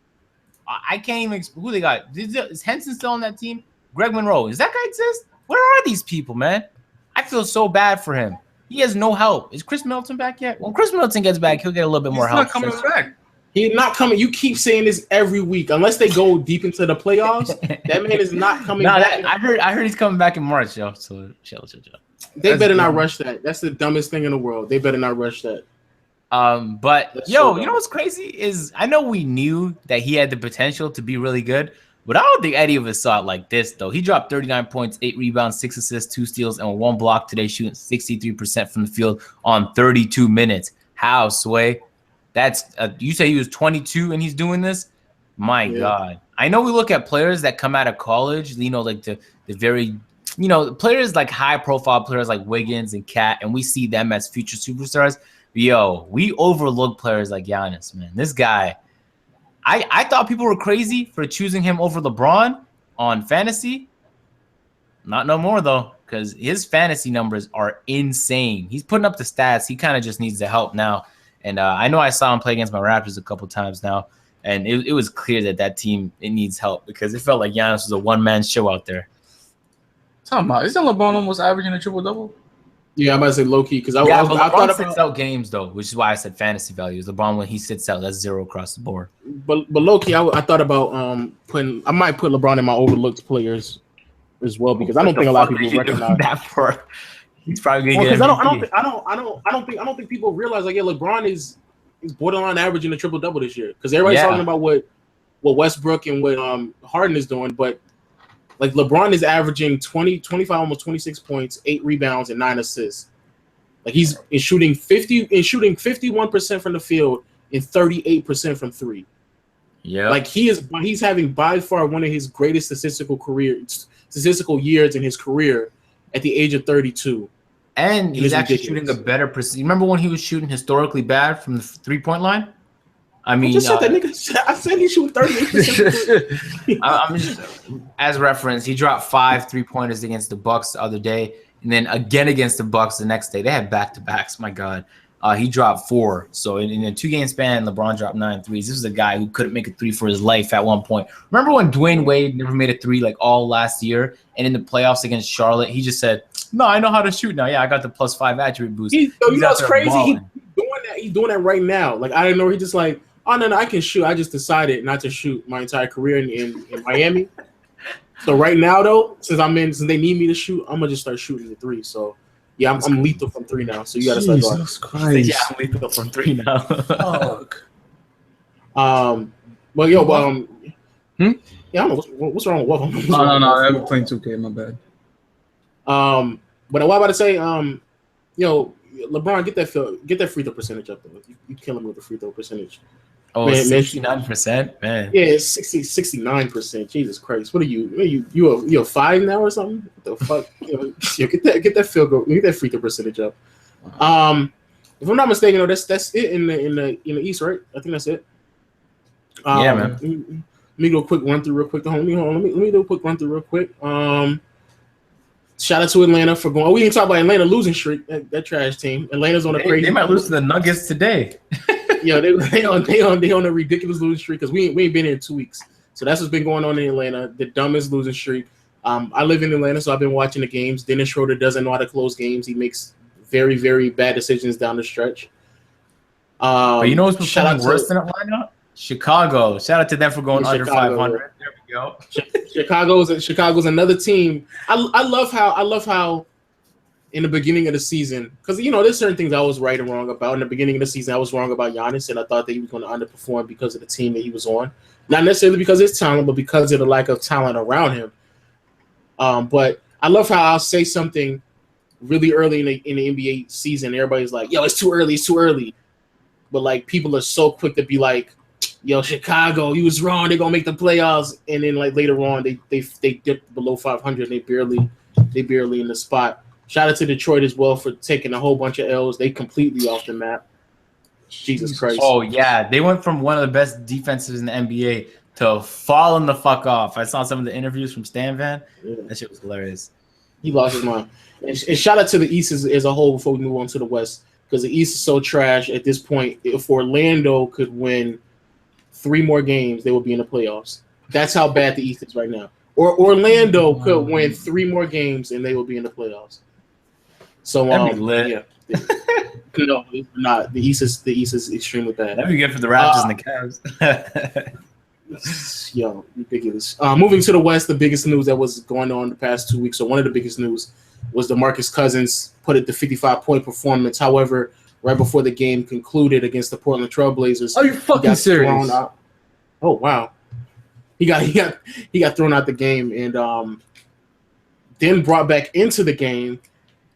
I can't even – who they got? Is Henson still on that team? Greg Monroe. Does that guy exist? Where are these people, man? I feel so bad for him. He has no help. Is Chris Middleton back yet? When Chris Middleton gets back, he'll get a little bit more help. He's not coming back. He's not coming. You keep saying this every week. Unless they go deep into the playoffs, that man is not coming back. I heard he's coming back in March, yo. So chill. They better not rush that. That's the dumbest thing in the world. They better not rush that. But That's yo, so you know what's crazy is I know we knew that he had the potential to be really good, but I don't think any of us saw it like this, though. He dropped 39 points, 8 rebounds, 6 assists, 2 steals, and 1 block today, shooting 63% from the field on 32 minutes. How, Sway? That's you say he was 22 and he's doing this? My God. I know we look at players that come out of college, like the very, players like high-profile players like Wiggins and Cat, and we see them as future superstars. Yo, we overlook players like Giannis, man. This guy, I thought people were crazy for choosing him over LeBron on fantasy. Not no more though, because his fantasy numbers are insane. He's putting up the stats. He kind of just needs the help now. And I know I saw him play against my Raptors a couple times now, and it was clear that team it needs help because it felt like Giannis was a one-man show out there. Talking about, isn't LeBron almost averaging a triple-double? Yeah, I'm about to say low key because I LeBron thought sits about out games though, which is why I said fantasy values. LeBron when he sits out, that's 0 across the board. but low key I thought about I might put LeBron in my overlooked players as well because I don't think a lot of people recognize that for. He's probably gonna get. Because I don't think people realize like LeBron is borderline averaging a triple double this year because everybody's talking about what Westbrook and what Harden is doing, but like LeBron is averaging 25, almost 26 points, 8 rebounds, and 9 assists. Like he's shooting 51% from the field and 38% from three. Yeah, like he's having by far one of his greatest statistical years in his career at the age of 32. And he's actually shooting a better percentage. Remember when he was shooting historically bad from the 3-point line? I mean, I said he's shooting 38%. I'm just as reference. He dropped 5 3-pointers against the Bucks the other day, and then again against the Bucks the next day. They had back-to-backs. My God, he dropped 4. So in a 2-game span, LeBron dropped 9 threes. This was a guy who couldn't make a 3 for his life at one point. Remember when Dwayne Wade never made a 3 like all last year, and in the playoffs against Charlotte, he just said, "No, I know how to shoot now. Yeah, I got the +5 attribute boost." You know what's crazy? He's doing that right now. Like I didn't know. He just like, oh no, I can shoot. I just decided not to shoot my entire career in Miami. So right now though, since they need me to shoot, I'm gonna just start shooting the 3. So yeah, I'm lethal from 3 now. So you gotta start going. Jesus Christ! Yeah, I'm lethal from 3 now. Fuck. Well, yo, yeah, I don't know what's wrong with what. No, I'm playing 2K. My bad. But what I'm about to say, yo, LeBron, get that free throw percentage up though. You kill him with the free throw percentage. Oh, 69%, man. Yeah, it's 69%. Jesus Christ, what are you? You a 5 now or something? What the fuck? Yo, get that field goal, get that free throw percentage up. If I'm not mistaken, though, that's it in the East, right? I think that's it. Yeah, man. Let me do a quick run through real quick. Let me do a quick run through real quick. Shout out to Atlanta for going. We didn't talk about Atlanta losing streak. That trash team. Atlanta's on a crazy. They might lose to the Nuggets today. Yeah, they on a ridiculous losing streak because we ain't been here in 2 weeks. So that's what's been going on in Atlanta. The dumbest losing streak. I live in Atlanta, so I've been watching the games. Dennis Schroeder doesn't know how to close games. He makes very, very bad decisions down the stretch. But you know what's performing worse than Atlanta? Chicago. Shout out to them for going under 500. There we go. Chicago's another team. I love how in the beginning of the season, because there's certain things I was right and wrong about. In the beginning of the season, I was wrong about Giannis, and I thought that he was going to underperform because of the team that he was on. Not necessarily because of his talent, but because of the lack of talent around him. But I love how I'll say something really early in the NBA season. Everybody's like, "Yo, it's too early." But like people are so quick to be like, "Yo, Chicago, you was wrong. They're gonna make the playoffs." And then like later on, they dipped below 500. They barely in the spot. Shout out to Detroit as well for taking a whole bunch of L's. They completely off the map. Jesus Christ. Oh yeah, they went from one of the best defenses in the NBA to falling the fuck off. I saw some of the interviews from Stan Van. Yeah. That shit was hilarious. He lost his mind. And shout out to the East as a whole before we move on to the West, because the East is so trash at this point. If Orlando could win 3 more games, they would be in the playoffs. That's how bad the East is right now. Or Orlando could win 3 more games and they will be in the playoffs. So yeah. No, it's not. The East is extremely bad. That'd be good for the Raptors and the Cavs. Yo, ridiculous. Moving to the West, the biggest news that was going on the past 2 weeks, or one of the biggest news, was DeMarcus Cousins put it the 55-point performance. However, right before the game concluded against the Portland Trailblazers, are you fucking serious? Oh wow, he got thrown out the game and then brought back into the game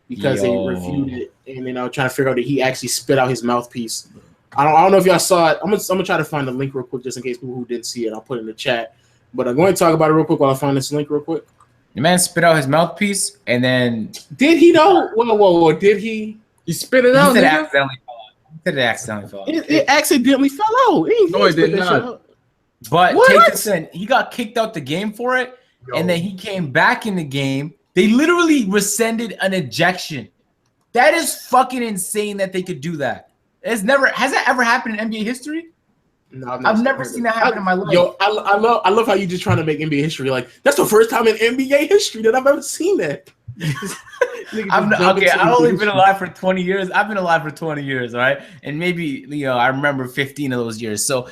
because they reviewed it, and then I was trying to figure out that he actually spit out his mouthpiece. I don't know if y'all saw it. I'm gonna try to find the link real quick just in case people who didn't see it. I'll put it in the chat. But I'm going to talk about it real quick while I find this link real quick. The man spit out his mouthpiece, and then did he though? Whoa! Did he? He spit it out. He said it accidentally fell out. It accidentally fell out. No, it did not. But What? take this in, he got kicked out the game for it, and then he came back in the game. They literally rescinded an ejection. That is fucking insane that they could do that. Has that ever happened in NBA history? No, I've never seen that happen in my life. Yo, I love how you just trying to make NBA history. Like, that's the first time in NBA history that I've ever seen that. I've only been alive for 20 years. I've been alive for 20 years, all right? And maybe, I remember 15 of those years. So,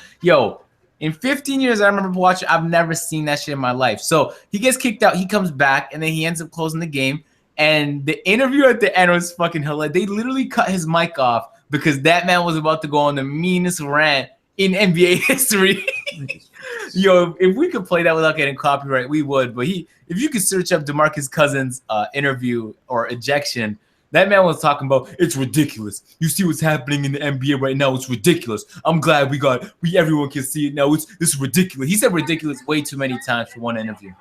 in 15 years, I remember watching. I've never seen that shit in my life. So he gets kicked out. He comes back, and then he ends up closing the game. And the interview at the end was fucking hilarious. They literally cut his mic off because that man was about to go on the meanest rant in NBA history. If we could play that without getting copyright, we would. But if you could search up DeMarcus Cousins' interview or ejection, that man was talking about, it's ridiculous. You see what's happening in the NBA right now. It's ridiculous. I'm glad everyone can see it now. This is ridiculous. He said ridiculous way too many times for one interview.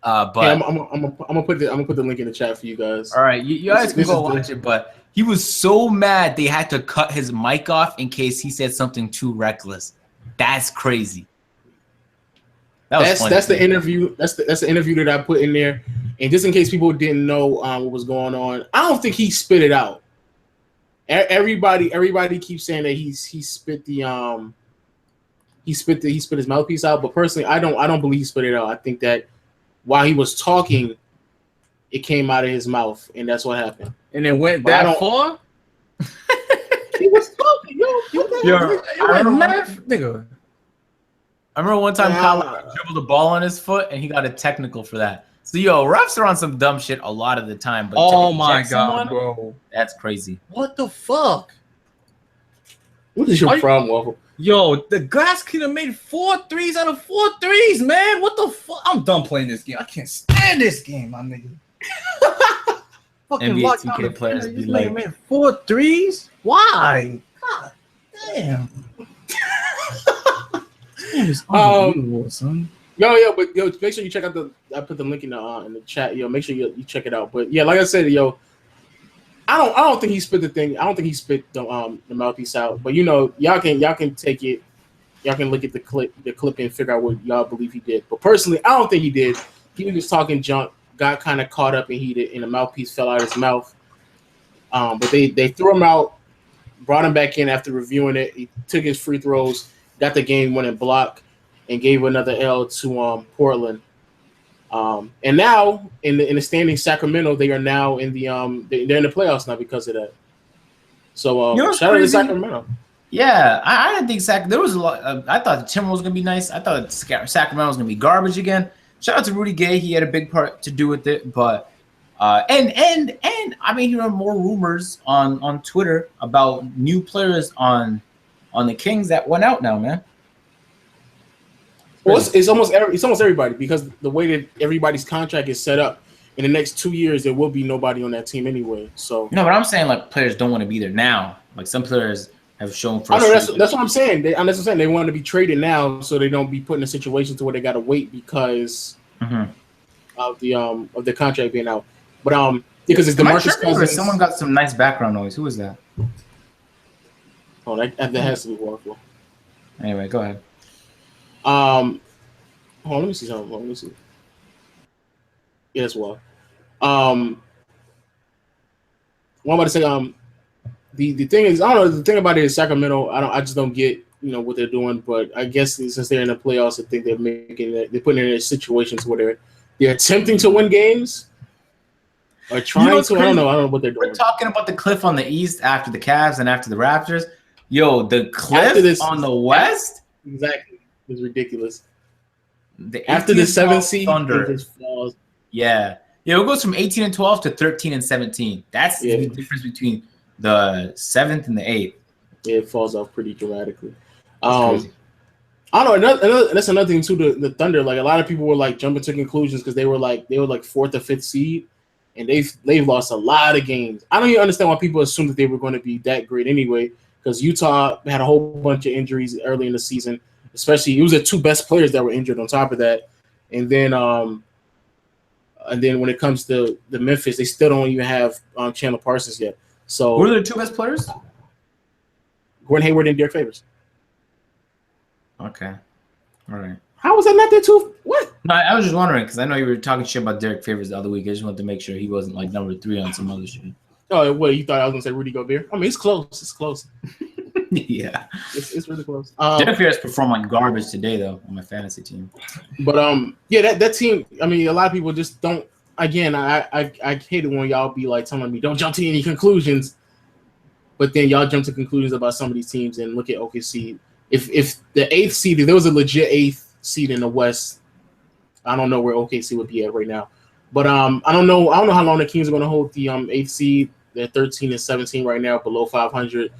But hey, I'm gonna put the link in the chat for you guys. All right, you guys can go watch it. But he was so mad they had to cut his mic off in case he said something too reckless. That's crazy. That's the interview. That's the interview that I put in there. And just in case people didn't know what was going on, I don't think he spit it out. Everybody keeps saying that he spit his mouthpiece out. But personally, I don't believe he spit it out. I think that while he was talking, it came out of his mouth, and that's what happened. And it went that far? He was talking, nigga. I remember one time Karl dribbled the ball on his foot, and he got a technical for that. So, refs are on some dumb shit a lot of the time. But oh my god, bro, that's crazy. What the fuck? What is your problem, Waffle? Yo, the glass could have made 4 threes out of 4 threes, man. What the fuck? I'm done playing this game. I can't stand this game, my nigga. Fucking NBA 2K players be like, man, 4 threes? Why? God damn. It's unbelievable, son. But make sure you check out I put the link in the chat. Make sure you check it out. But yeah, like I said, I don't think he spit the thing. I don't think he spit the mouthpiece out. But y'all can take it. Y'all can look at the clip and figure out what y'all believe he did. But personally, I don't think he did. He was just talking junk, got kind of caught up and heated, and the mouthpiece fell out of his mouth. But they threw him out, brought him back in after reviewing it. He took his free throws, got the game-winning block, and gave another L to Portland. And now in the standing Sacramento, they are now in the they're in the playoffs now because of that. So shout out to Sacramento. Yeah, I didn't think there was a lot. I thought the Timberwolves was gonna be nice. I thought Sacramento was gonna be garbage again. Shout out to Rudy Gay. He had a big part to do with it. But and I've been hearing more rumors on Twitter about new players on the Kings that went out now, man. Well, it's almost everybody because the way that everybody's contract is set up, in the next 2 years there will be nobody on that team anyway. So no, but I'm saying like players don't want to be there now. Like some players have shown I know that's what I'm saying. That's what I'm saying. They want to be traded now so they don't be put in a situation to where they got to wait because of the contract being out. But because it's DeMarcus Cousins. Someone got some nice background noise. Who is that? Oh, that has to be Warful. Anyway, go ahead. Hold on, let me see something. Let me see. Yes, well. What I'm about to say, the thing is, I don't know, the thing about it is Sacramento, I just don't get, what they're doing, but I guess since they're in the playoffs, I think they're putting in situations where they're attempting to win games or trying to. I don't know what they're doing. We're talking about the cliff on the East after the Cavs and after the Raptors. The cliff on the West? Exactly. It's ridiculous. After the 7th seed, Thunder. it just falls. Yeah. It goes from 18 and 12 to 13 and 17. That's the difference between the 7th and the 8th. Yeah, it falls off pretty dramatically. I don't know. That's another thing too. The Thunder, like a lot of people were like jumping to conclusions because they were like 4th or 5th seed, and they've lost a lot of games. I don't even understand why people assumed that they were going to be that great anyway. Because Utah had a whole bunch of injuries early in the season, especially it was the 2 best players that were injured on top of that, and then when it comes to the Memphis, they still don't even have Chandler Parsons yet. So who are the 2 best players? Gordon Hayward and Derek Favors. Okay. All right. How was that not there too? What? No, I was just wondering because I know you were talking shit about Derek Favors the other week. I just wanted to make sure he wasn't like number 3 on some other shit. Oh, what, you thought I was gonna say Rudy Gobert? I mean, it's close. It's close. Yeah. It's really close. Derek Favors performed like garbage today though on my fantasy team. But yeah, that team. I mean, a lot of people just don't. Again, I hate it when y'all be like telling me don't jump to any conclusions, but then y'all jump to conclusions about some of these teams and look at OKC. If the 8th seed, if there was a legit 8th seed in the West, I don't know where OKC would be at right now. But I don't know how long the Kings are going to hold the 8th seed. They're 13 and 17 right now, below 500.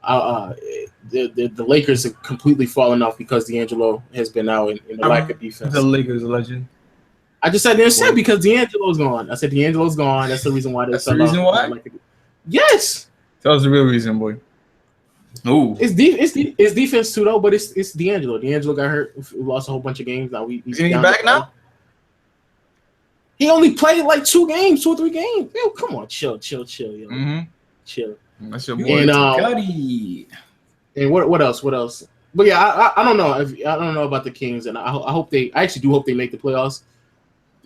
The Lakers have completely fallen off because D'Angelo has been out in the lack of defense. The Lakers are legend. I just said because D'Angelo's gone. I said D'Angelo's gone. That's the reason why. That's the reason why? Yes. That was the real reason, boy. Ooh. It's defense too, though, but it's D'Angelo. D'Angelo got hurt. We lost a whole bunch of games. Now Is he back now? He only played like 2 or 3 games. Yo, come on, chill, yo. Mm-hmm. Chill. That's your boy. And Cuddy. and what else? But yeah, I don't know. I don't know about the Kings, and I actually do hope they make the playoffs.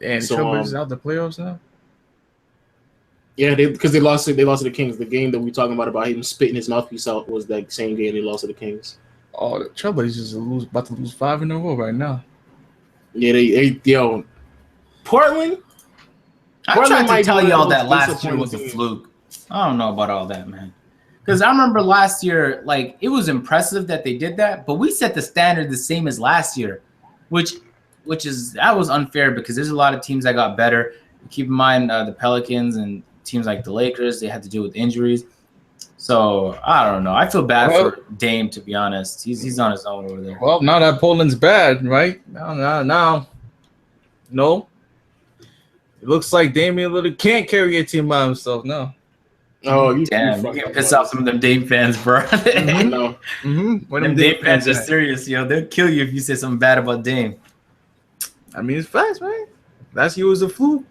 And So, Clippers is out the playoffs now. Yeah, because they lost to the Kings. The game that we talking about him spitting his mouthpiece out was that same game they lost to the Kings. Oh, the Trailblazers about to lose 5 in a row right now. Yeah, they Portland. I tried to might tell be y'all one of that the last most year was a disappointing fluke. I don't know about all that, man. Because I remember last year, like, it was impressive that they did that, but we set the standard the same as last year, which that was unfair because there's a lot of teams that got better. Keep in mind the Pelicans and teams like the Lakers, they had to deal with injuries. So I don't know. I feel bad for Dame, to be honest. He's on his own over there. Well, now that Portland's bad, right? Now, no. It looks like Damian Lillard can't carry a team by himself now. Oh, you can piss off some of them Dame fans, bro. No. When them Dame fans are serious, yo. They'll kill you if you say something bad about Dame. I mean, it's facts, man. Last year was a fluke.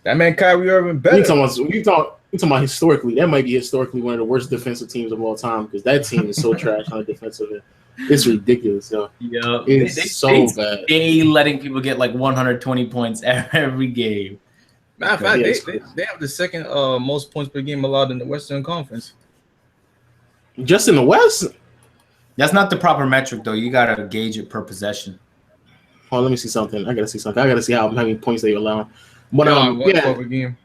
That man Kyrie Irving better. You talking about historically? That might be historically one of the worst defensive teams of all time because that team is so trash on the defensive end. It's ridiculous, yo. Yeah, it's so bad. They letting people get like 120 points every game. Matter of fact, they have the second most points per game allowed in the Western Conference. Just in the West? That's not the proper metric, though. You gotta gauge it per possession. Oh, let me see something. I gotta see how many points they allow. But 112 a game.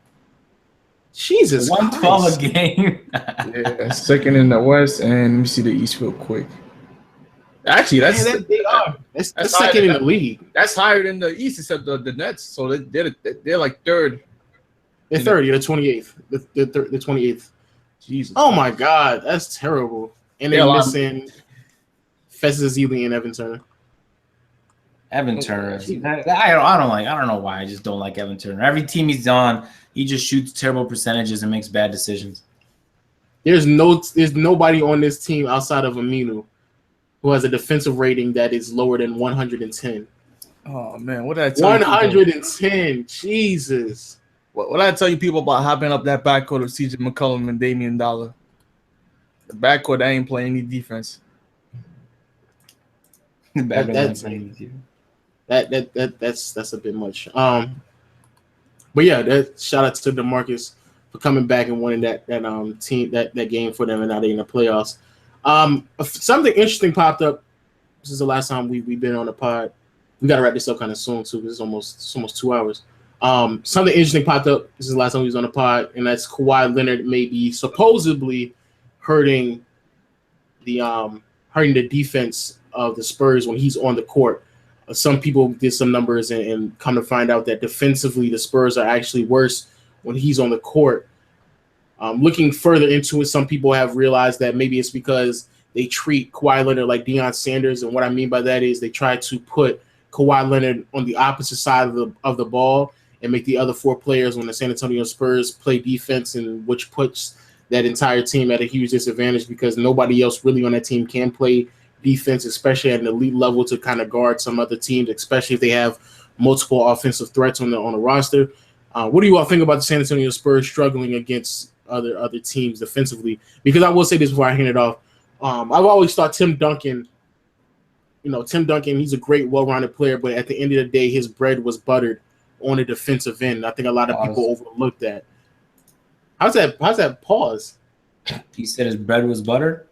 Jesus, 112 a game. Yeah, second in the West, and let me see the East real quick. Actually, that's second in the league. That's higher than the East, except the Nets. So they're like third. They're 30. They're 28th. The 28th. Jesus. Oh my God, that's terrible. And they're missing Festus Ezeli and Evan Turner. Evan Turner. I don't know why. I just don't like Evan Turner. Every team he's on, he just shoots terrible percentages and makes bad decisions. There's nobody on this team outside of Aminu who has a defensive rating that is lower than 110. Oh man, what did I tell 110. Jesus. What did I tell you people about hopping up that backcourt of CJ McCollum and Damian Dollar? The backcourt that ain't playing any defense. That's a bit much. But yeah, that shout out to DeMarcus for coming back and winning that game for them, and now they're in the playoffs. Something interesting popped up. This is the last time we've been on the pod. We got to wrap this up kind of soon too, because it's almost 2 hours. Something interesting popped up. This is the last time we was on the pod, and that's Kawhi Leonard may be supposedly hurting the defense of the Spurs when he's on the court. Some people did some numbers and come to find out that defensively the Spurs are actually worse when he's on the court. Looking further into it, some people have realized that maybe it's because they treat Kawhi Leonard like Deion Sanders, and what I mean by that is they try to put Kawhi Leonard on the opposite side of the ball and make the other 4 players on the San Antonio Spurs play defense, and which puts that entire team at a huge disadvantage because nobody else really on that team can play defense, especially at an elite level, to kind of guard some other teams, especially if they have multiple offensive threats on the roster. What do you all think about the San Antonio Spurs struggling against other teams defensively? Because I will say this before I hand it off. I've always thought Tim Duncan, Tim Duncan, he's a great, well-rounded player, but at the end of the day, his bread was buttered on the defensive end. I think a lot of people overlooked that. How's that pause? He said his bread was buttered?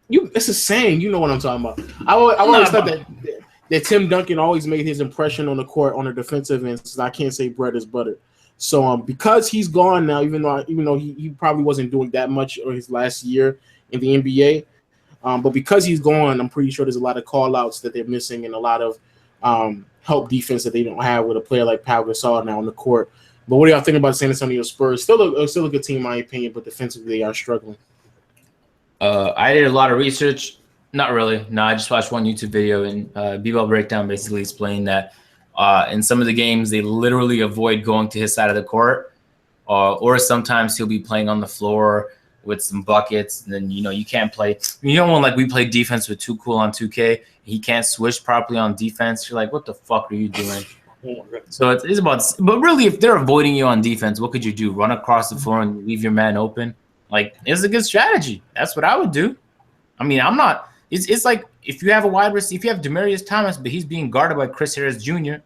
It's a saying. You know what I'm talking about. I always thought that Tim Duncan always made his impression on the court on the defensive end. So I can't say bread is buttered. So because he's gone now, even though he probably wasn't doing that much or his last year in the NBA, but because he's gone, I'm pretty sure there's a lot of call-outs that they're missing and a lot of help defense that they don't have with a player like Pau Gasol now on the court. But what do y'all think about San Antonio Spurs? Still a good team in my opinion, but defensively they are struggling. I did a lot of research. Not really. No, I just watched one YouTube video and B-Ball Breakdown basically explained that in some of the games they literally avoid going to his side of the court, or sometimes he'll be playing on the floor with some buckets. And then you can't play. You know when we play defense with Too Cool on 2K, he can't switch properly on defense. You're like, what the fuck are you doing? So it's about. But really, if they're avoiding you on defense, what could you do? Run across the floor and leave your man open? It's a good strategy. That's what I would do. I mean, I'm not. It's like if you have a wide receiver, if you have Demaryius Thomas, but he's being guarded by Chris Harris Jr.,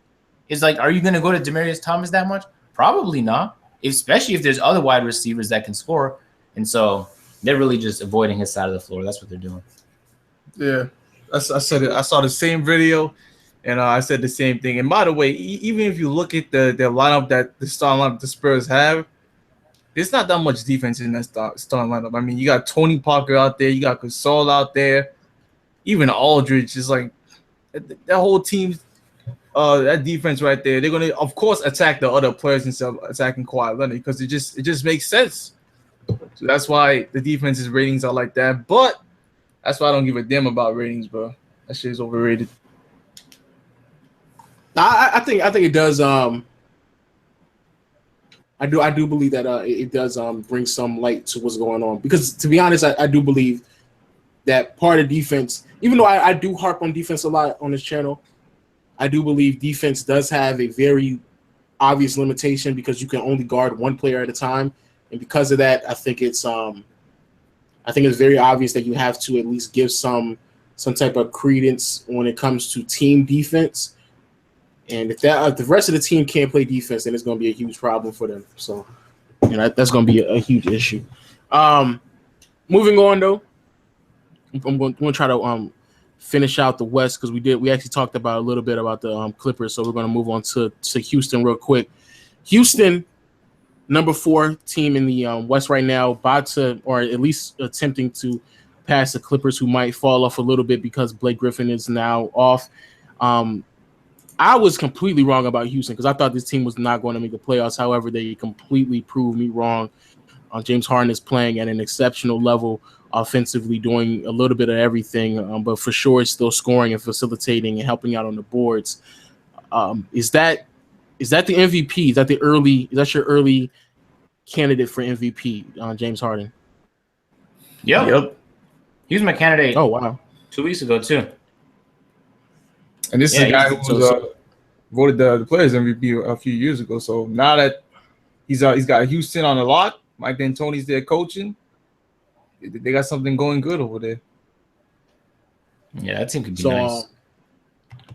it's like, are you going to go to Demaryius Thomas that much? Probably not, especially if there's other wide receivers that can score. And so they're really just avoiding his side of the floor. That's what they're doing. Yeah, I said it. I saw the same video, and I said the same thing. And by the way, even if you look at the lineup that the starting lineup the Spurs have, there's not that much defense in that starting lineup. I mean, you got Tony Parker out there, you got Gasol out there, even Aldridge is like that whole team. That defense right there, they're gonna of course attack the other players instead of attacking Kawhi Leonard because it just makes sense. So that's why the defense's ratings are like that. But that's why I don't give a damn about ratings, bro. That shit is overrated. I think it does. I do believe that it does bring some light to what's going on because to be honest, I do believe that part of defense, even though I do harp on defense a lot on this channel, I do believe defense does have a very obvious limitation because you can only guard one player at a time, and because of that, I think it's very obvious that you have to at least give some type of credence when it comes to team defense. And if the rest of the team can't play defense, then it's going to be a huge problem for them. So, that's going to be a huge issue. Moving on though, I'm going to try to finish out the West because we actually talked about a little bit about the Clippers, so we're going to move on to Houston real quick. Houston, number 4 team in the West right now, about to or at least attempting to pass the Clippers, who might fall off a little bit because Blake Griffin is now off. I was completely wrong about Houston because I thought this team was not going to make the playoffs. However, they completely proved me wrong. James Harden is playing at an exceptional level offensively, doing a little bit of everything, but for sure it's still scoring and facilitating and helping out on the boards. Is that the MVP? Is that your early candidate for MVP, James Harden? Yep. He was my candidate. Oh wow, 2 weeks ago too. And this is a guy who was voted the Players MVP a few years ago. So now that he's got Houston on the lock, Mike D'Antoni's there coaching. They got something going good over there. Yeah, that team could be nice.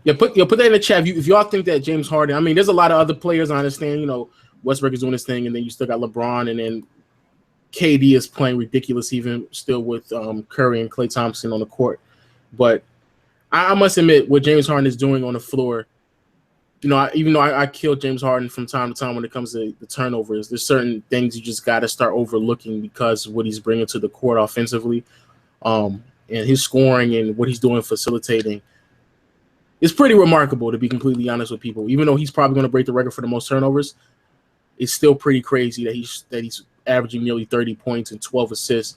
Put that in the chat if y'all think that James Harden. I mean, there's a lot of other players. I understand. Westbrook is doing his thing, and then you still got LeBron, and then KD is playing ridiculous, even still with Curry and Klay Thompson on the court. But I must admit, what James Harden is doing on the floor, even though I kill James Harden from time to time when it comes to the turnovers, there's certain things you just got to start overlooking because of what he's bringing to the court offensively, and his scoring and what he's doing facilitating. It's pretty remarkable, to be completely honest with people. Even though he's probably going to break the record for the most turnovers, it's still pretty crazy that he's averaging nearly 30 points and 12 assists.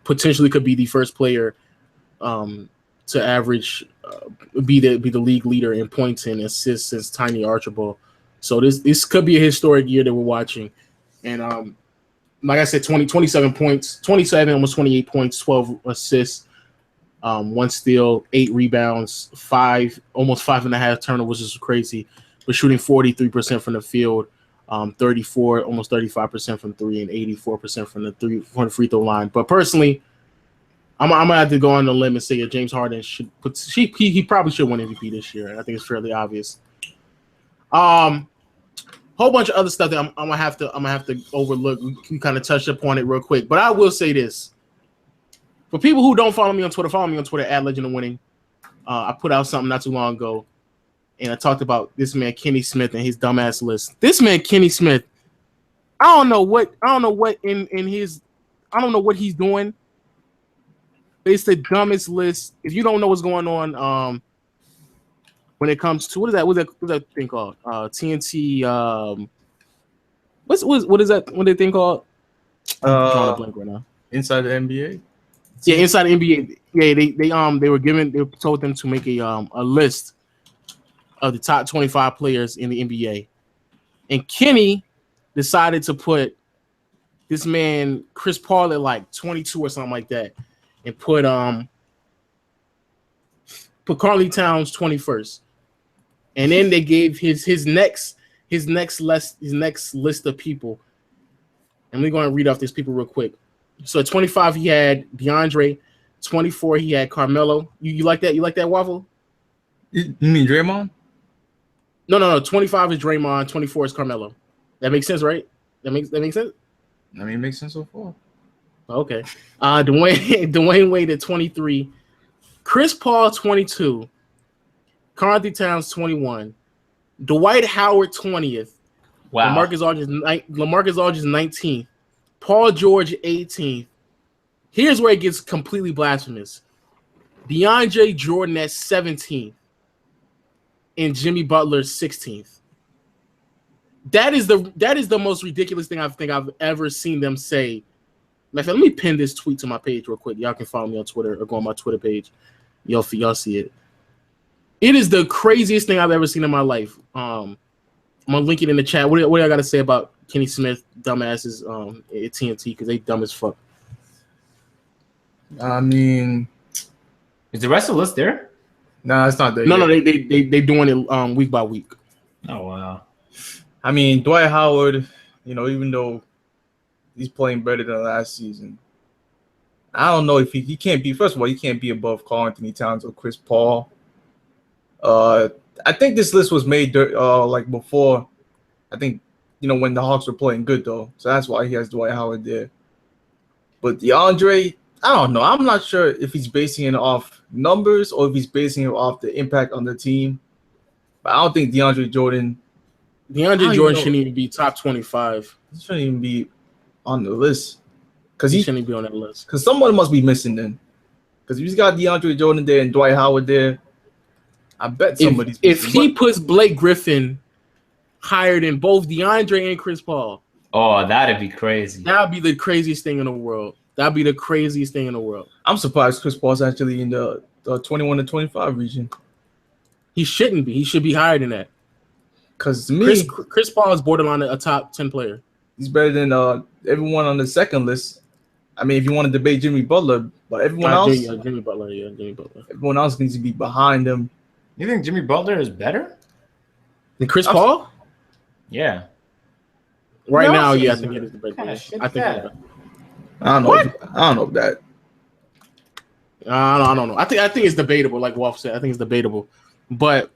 Potentially could be the first player to average be the league leader in points and assists since Tiny Archibald. So this could be a historic year that we're watching. And like I said, 27 points, 27, almost 28 points, 12 assists, 1 steal, 8 rebounds, almost 5.5 turnovers, which is crazy. But shooting 43% from the field, 34, almost 35% from 3, and 84% from the free throw line. But personally, I'm gonna have to go on the limb and say that James Harden should put. He probably should win MVP this year. I think it's fairly obvious. Whole bunch of other stuff that I'm gonna have to overlook. We kind of touched upon it real quick, but I will say this: for people who don't follow me on Twitter, follow me on Twitter at Legend of Winning. I put out something not too long ago, and I talked about this man Kenny Smith and his dumbass list. This man Kenny Smith, I don't know what he's doing. It's the dumbest list. If you don't know what's going on, when it comes to what's that thing called? TNT. What is that? What they thing called? I'm drawing a blank right now. Inside the NBA. Yeah, inside the NBA. Yeah, they told them to make a list of the top 25 players in the NBA, and Kenny decided to put this man Chris Paul at like 22 or something like that, and put Karl Towns 21st. And then they gave his next list of people. And we're going to read off these people real quick. So at 25 he had DeAndre, 24 he had Carmelo. You like that? You like that, Waffle? You mean Draymond? No. 25 is Draymond, 24 is Carmelo. That makes sense, right? That makes sense? I mean, it makes sense so far. Okay. Dwayne Wade at 23, Chris Paul 22, Karl Towns 21, Dwight Howard 20th, Wow. LaMarcus Aldridge 19th, Paul George 18th. Here's where it gets completely blasphemous. DeAndre Jordan at 17th, and Jimmy Butler 16th. That is the most ridiculous thing I think I've ever seen them say. Let me pin this tweet to my page real quick. Y'all can follow me on Twitter or go on my Twitter page. Y'all see it. It is the craziest thing I've ever seen in my life. I'm gonna link it in the chat. What do I got to say about Kenny Smith dumbasses at TNT because they dumb as fuck? I mean, Is the rest of the list there? nah, it's not there. No, yet. they doing it week by week. Oh wow. I mean, Dwight Howard, even though he's playing better than last season, I don't know if he can't be. First of all, he can't be above Karl Towns or Chris Paul. I think this list was made like before. I think when the Hawks were playing good though, so that's why he has Dwight Howard there. But DeAndre, I don't know. I'm not sure if he's basing it off numbers or if he's basing it off the impact on the team. But I don't think DeAndre Jordan shouldn't even be top 25. He shouldn't even be on the list. Because He shouldn't be on that list. Because someone must be missing then. Because if he's got DeAndre Jordan there and Dwight Howard there, I bet somebody's If missing. he puts Blake Griffin higher than both DeAndre and Chris Paul, Oh, that'd be crazy. that would be the craziest thing in the world. That'd be the craziest thing in the world. I'm surprised Chris Paul's actually in the 21 to 25 region. He shouldn't be. He should be higher than that. Because to me, Chris Paul is borderline a top 10 player. he's better than everyone on the second list. I mean, if you want to debate Jimmy Butler, but everyone else, Jimmy Butler, yeah, Jimmy Butler. everyone else needs to be behind him. You think Jimmy Butler is better? Than Chris Paul? Yeah. Right No, now, seems yeah, I think it is the best. kinda shit I think. that. Yeah. I don't know. I don't know if that. I don't know. I think it's debatable. Like Wolf said, I think it's debatable. But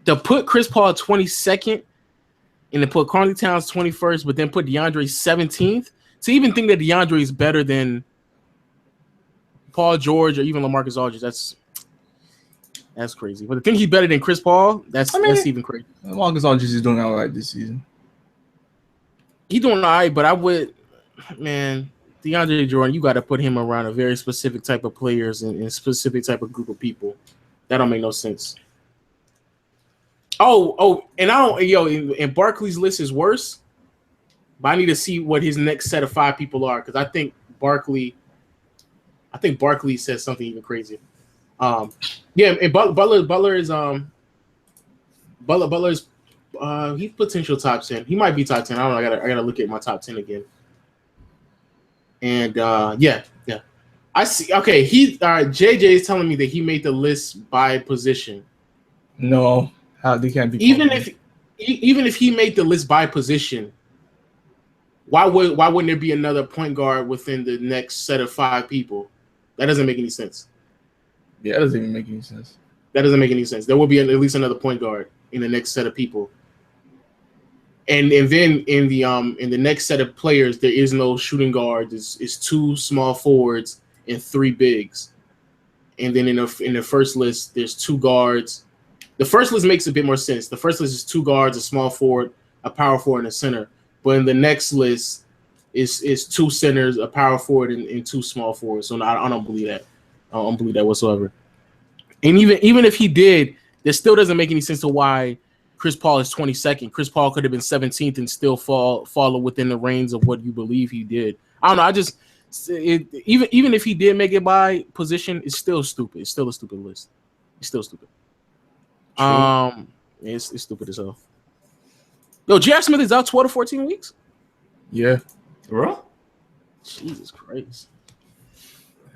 to put Chris Paul 22nd and to put Karl Towns 21st, but then put DeAndre 17th, to even think that DeAndre is better than Paul George or even LaMarcus Aldridge, that's crazy. But to think he's better than Chris Paul, that's even crazy. LaMarcus Aldridge is doing all right this season. He's doing all right, but I would, man, DeAndre Jordan, you got to put him around a very specific type of players and specific type of group of people. That don't make no sense. And Barkley's list is worse, but I need to see what his next set of 5 people are because I think Barkley says something even crazier. And Butler's he's potential top 10. He might be top 10. I don't know. I gotta look at my top 10 again. And yeah. I see. Okay, JJ is telling me that he made the list by position. No, they can't be. Even if he made the list by position, why wouldn't there be another point guard within the next set of 5 people? That doesn't make any sense. Yeah, that doesn't even make any sense. That doesn't make any sense. There will be at least another point guard in the next set of people. And then in the next set of players, there is no shooting guards. It's 2 small forwards and 3 bigs. And then in the first list, there's 2 guards. The first list makes a bit more sense. The first list is 2 guards, a small forward, a power forward, and a center. But in the next list is 2 centers, a power forward, and 2 small forwards. So I don't believe that. I don't believe that whatsoever. And even if he did, it still doesn't make any sense to why Chris Paul is 22nd. Chris Paul could have been 17th and still follow within the range of what you believe he did. I don't know. Even if he did make it by position, it's still stupid. It's still a stupid list. It's still stupid. It's stupid as hell. Yo, J.R. Smith is out 12 to 14 weeks. Yeah, Bro? Jesus Christ.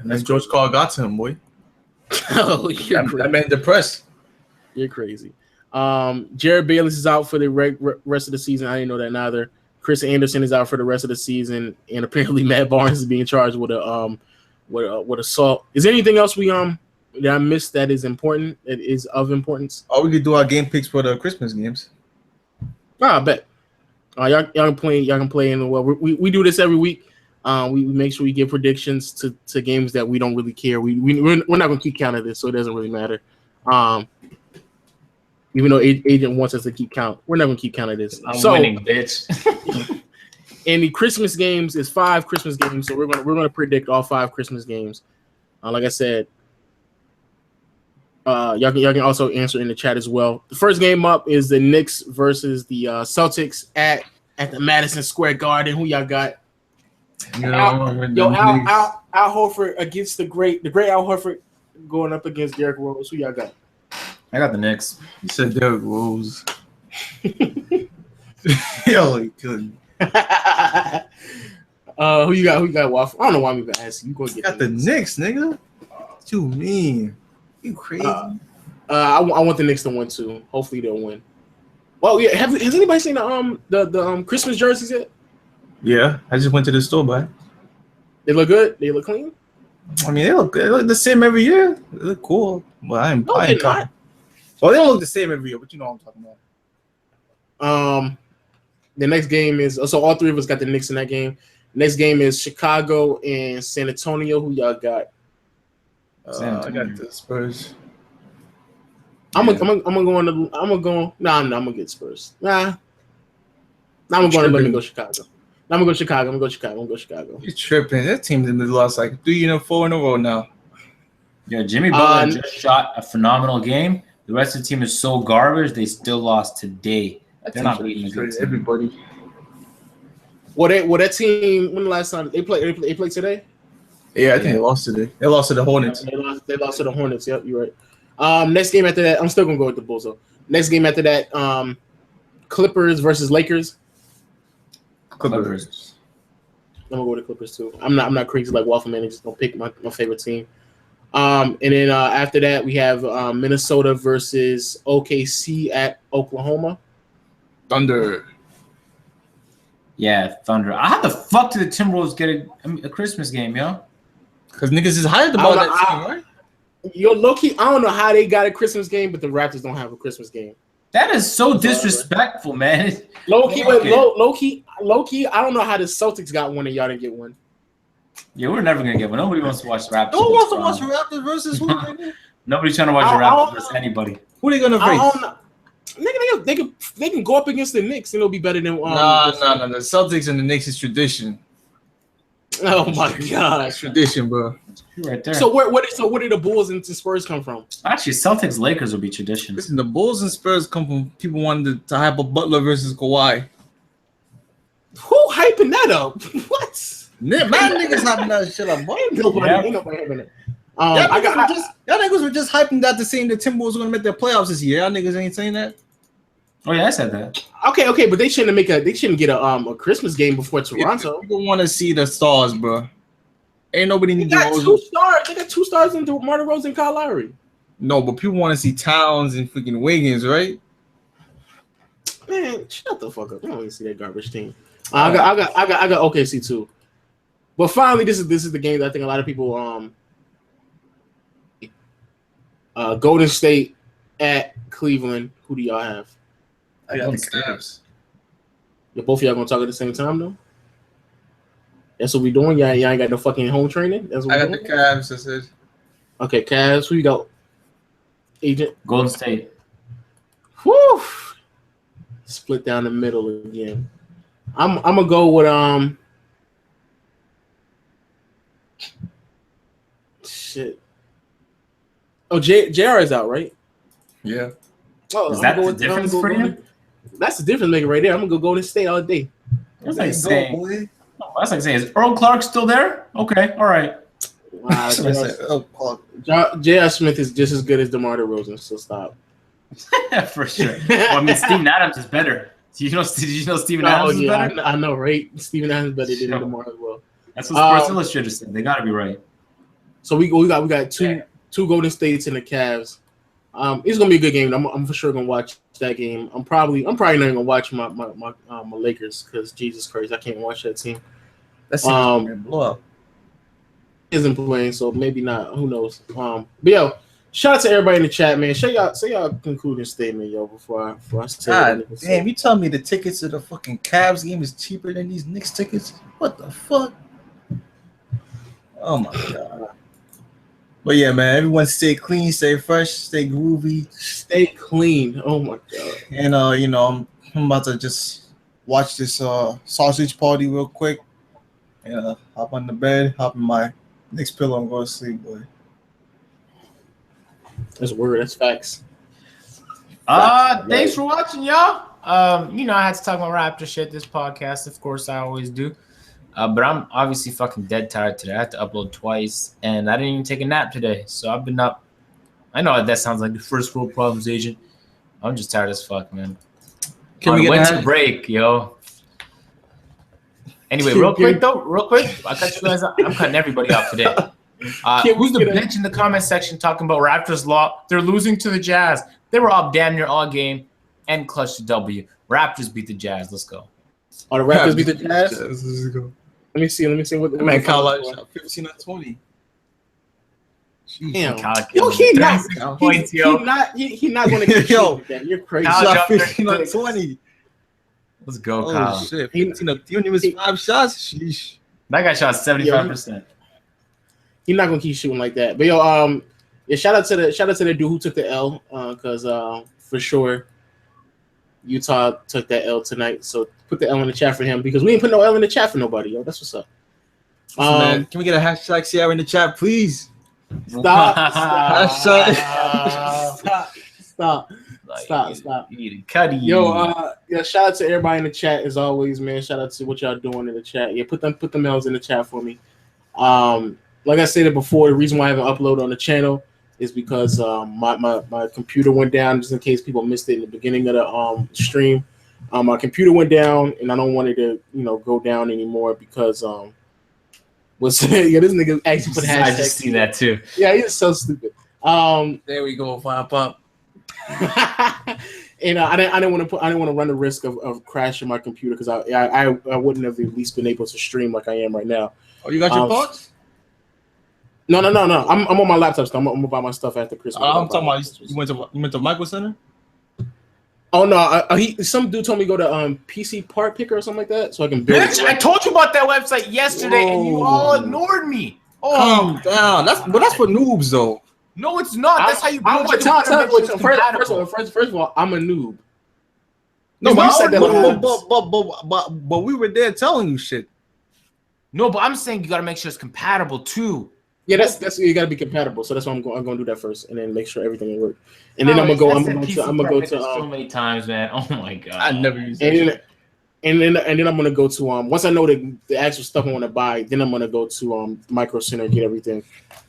and then George Karl got to him, boy. Oh, you're crazy. That man depressed. You're crazy. Jared Bayless is out for the rest of the season. I didn't know that neither. Chris Anderson is out for the rest of the season, and apparently Matt Barnes is being charged with assault. Is there anything else that I missed that is important? That is of importance? Oh, we could do our game picks for the Christmas games. I bet. Y'all can play in the well. We do this every week. We make sure we give predictions to games that we don't really care. We're not gonna keep count of this, so it doesn't really matter. Even though agent wants us to keep count, we're not gonna keep count of this. I'm winning, bitch. And the Christmas games is 5 Christmas games, so we're gonna predict all 5 Christmas games. Like I said, y'all can also answer in the chat as well. The first game up is the Knicks versus the Celtics at the Madison Square Garden. Who y'all got? Al Horford against the great Al Horford going up against Derrick Rose. Who y'all got? I got the Knicks. He said Derrick Rose. Yo, he couldn't. Who you got? Who you got? Waffle? I don't know why I'm even asking. You gonna get the Knicks, nigga? What you mean? You crazy? I want the Knicks to win too. Hopefully they'll win. Well, yeah. Has anybody seen the Christmas jerseys yet? Yeah, I just went to the store, but They look good. They look clean. I mean, they look the same every year. They look cool. Well, I ain't No, they're not. Well, they don't look the same every year, but you know what I'm talking about. The next game is so all 3 of us got the Knicks in that game. Next game is Chicago and San Antonio. Who y'all got? I got the Spurs. I'm gonna get Spurs. I'm gonna let me go Chicago. I'm gonna go Chicago. You tripping? That team's in the lost like 3-4 in a row now. Yeah, Jimmy Butler just shot a phenomenal game. The rest of the team is so garbage. They still lost today. They're not beating a good team. Everybody. That team? When the last time they played? They played today. Yeah, I think they lost today. They lost to the Hornets. They lost to the Hornets. Yep, you're right. Next game after that, I'm still gonna go with the Bulls though. Next game after that, Clippers versus Lakers. Clippers. I'm gonna go with the Clippers too. I'm not crazy like Waffle Man. I'm just gonna pick my favorite team. And then after that, we have Minnesota versus OKC at Oklahoma. Thunder. Yeah, Thunder. How the fuck did the Timberwolves get a Christmas game, yo? Because niggas is hyped about that team, right? Yo, low-key, I don't know how they got a Christmas game, but the Raptors don't have a Christmas game. That is so disrespectful, man. Low-key, I don't know how the Celtics got one and y'all didn't get one. Yeah, we're never gonna get one. Nobody wants to watch the Raptors. Who wants to watch the Raptors versus who? Nobody's trying to watch the Raptors versus anybody. Who are they gonna face? Nigga, they can go up against the Knicks and it'll be better than. No. The Celtics and the Knicks is tradition. Oh my god, that's tradition, bro. You're right there. So where did the Bulls and Spurs come from? Actually, Celtics Lakers will be tradition. Listen, the Bulls and Spurs come from people wanting to hype up Butler versus Kawhi. Who hyping that up? What? Man, niggas hyping that shit up. Ain't nobody hyping it. Y'all niggas were just hyping that to saying the Timberwolves were gonna make their playoffs this year. Y'all niggas ain't saying that. Oh yeah, I said that. Okay, but they shouldn't get a Christmas game before Toronto. People want to see the stars, bro. Ain't nobody need to. They got 2 stars in DeMar DeRozan and Kyle Lowry. No, but people want to see Towns and freaking Wiggins, right? Man, shut the fuck up. I don't want to see that garbage team. I got OKC too. But finally, this is the game that I think a lot of people Golden State at Cleveland. Who do y'all have? I got the Cavs. Both of y'all gonna talk at the same time though? That's what we doing. Y'all ain't got no fucking home training. That's what I we got doing? the Cavs. I said. Okay, Cavs. Who you got? Agent. Golden State. Whew. Split down the middle again. I'm gonna go with shit. Oh, JR is out, right? Yeah. Oh, Is that the difference for you? That's the difference maker right there. I'm gonna go Golden State all day. That's like saying, is Earl Clark still there? Okay, all right. Wow, J.R. Smith is just as good as DeMar DeRozan, so stop. For sure. Well, I mean, Steven Adams is better. Did you know Steven Adams is better? I know, right? Steven Adams is better than DeMar as well. That's what Sports Illustrated said. They got to be right. So we got two Golden States and the Cavs. It's gonna be a good game. I'm for sure gonna watch that game. I'm probably not gonna watch my Lakers because Jesus Christ, I can't watch that team. That's blow up. Isn't playing, so maybe not. Who knows? But yo, shout out to everybody in the chat, man. Say y'all concluding statement, yo, before I say. God damn, you tell me the tickets to the fucking Cavs game is cheaper than these Knicks tickets? What the fuck? Oh my god. But yeah, man, everyone stay clean, stay fresh, stay groovy, stay clean. Oh my god. And I'm about to just watch this sausage party real quick. And hop on the bed, hop in my next pillow and go to sleep, boy. That's word, that's facts. Thanks for watching, y'all. I had to talk about Raptor shit this podcast, of course I always do. But I'm obviously fucking dead tired today. I had to upload twice, and I didn't even take a nap today. So I've been up. I know that sounds like the first world problems, agent. I'm just tired as fuck, man. Can we get winter break, yo? Anyway, real quick. I cut you guys off. I'm cutting everybody off today. Who's the bitch in the comment section talking about Raptors law? They're losing to the Jazz. They were up damn near all game and clutched the W. Raptors beat the Jazz. Let's go. Oh, the Raptors beat the Jazz? Let's go. Let me see what man, Karl shot 15 out of 20. Damn. Yo, he's not going to get yo. You're crazy. Shot 15 out of 20. Let's go, Kyle. Oh shit! 15 of 5 shots. Sheesh. That guy shot 75%. He's not gonna keep shooting like that. But yo, shout out to the dude who took the L, because for sure Utah took that L tonight. So put the L in the chat for him because we ain't put no L in the chat for nobody, yo. That's what's up. Man, can we get a hashtag Sierra in the chat, please? Stop. You need a cutty. Yo, shout out to everybody in the chat as always, man. Shout out to what y'all doing in the chat. Yeah, put them L's in the chat for me. Like I said before, the reason why I haven't uploaded on the channel is because my computer went down. Just in case people missed it in the beginning of the stream, my computer went down, and I don't want it to go down anymore because this nigga actually put hashtag. I just see that too. Yeah, he's so stupid. There we go, pop up. And I didn't want to run the risk of crashing my computer because I wouldn't have at least been able to stream like I am right now. Oh, you got your parts? No. I'm on my laptop. So I'm gonna buy my stuff after Christmas. I'm talking about you went to Micro Center. Oh no, some dude told me to go to PC Part Picker or something like that, so I can build. Bitch, I told you about that website yesterday, and you all ignored me. Oh, calm down. That's for noobs though. No, it's not. That's how you build. First of all, I'm a noob. No, but you said that. But we were there telling you shit. No, but I'm saying you got to make sure it's compatible too. Yeah, that's you got to be compatible. So that's why I'm going to do that first, and then make sure everything will work. And then I'm gonna go to so many times, man. Oh my god, I never used that. And then I'm gonna go to once I know the actual stuff I want to buy, then I'm gonna go to Micro Center and get everything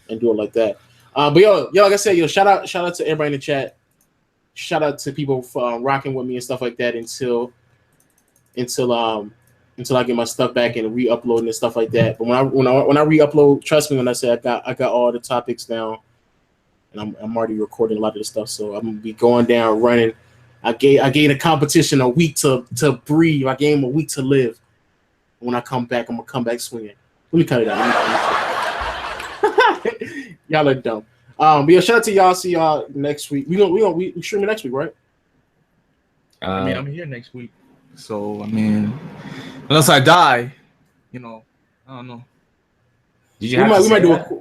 and do it like that. But yo, like I said, shout out to everybody in the chat. Shout out to people for rocking with me and stuff like that until I get my stuff back and re-uploading and stuff like that. But when I re-upload, trust me when I say I got all the topics down, and I'm already recording a lot of the stuff. So I'm gonna be going down running. I gave a competition a week to breathe. I gave him a week to live. When I come back, I'm gonna come back swinging. Let me cut it out. Y'all are dumb. But yeah, shout out to y'all. See y'all next week. We streaming next week, right? I mean, I'm here next week, so I mean, unless I die, I don't know. Did you have we might do that?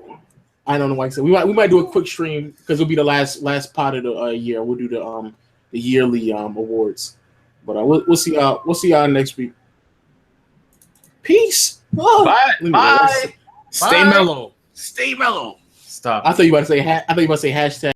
I don't know why I said we might do a quick stream because it'll be the last part of the year. We'll do the yearly awards. But we'll see y'all next week. Peace. Oh, Bye. Stay mellow. Stop. I thought you about to say hashtag.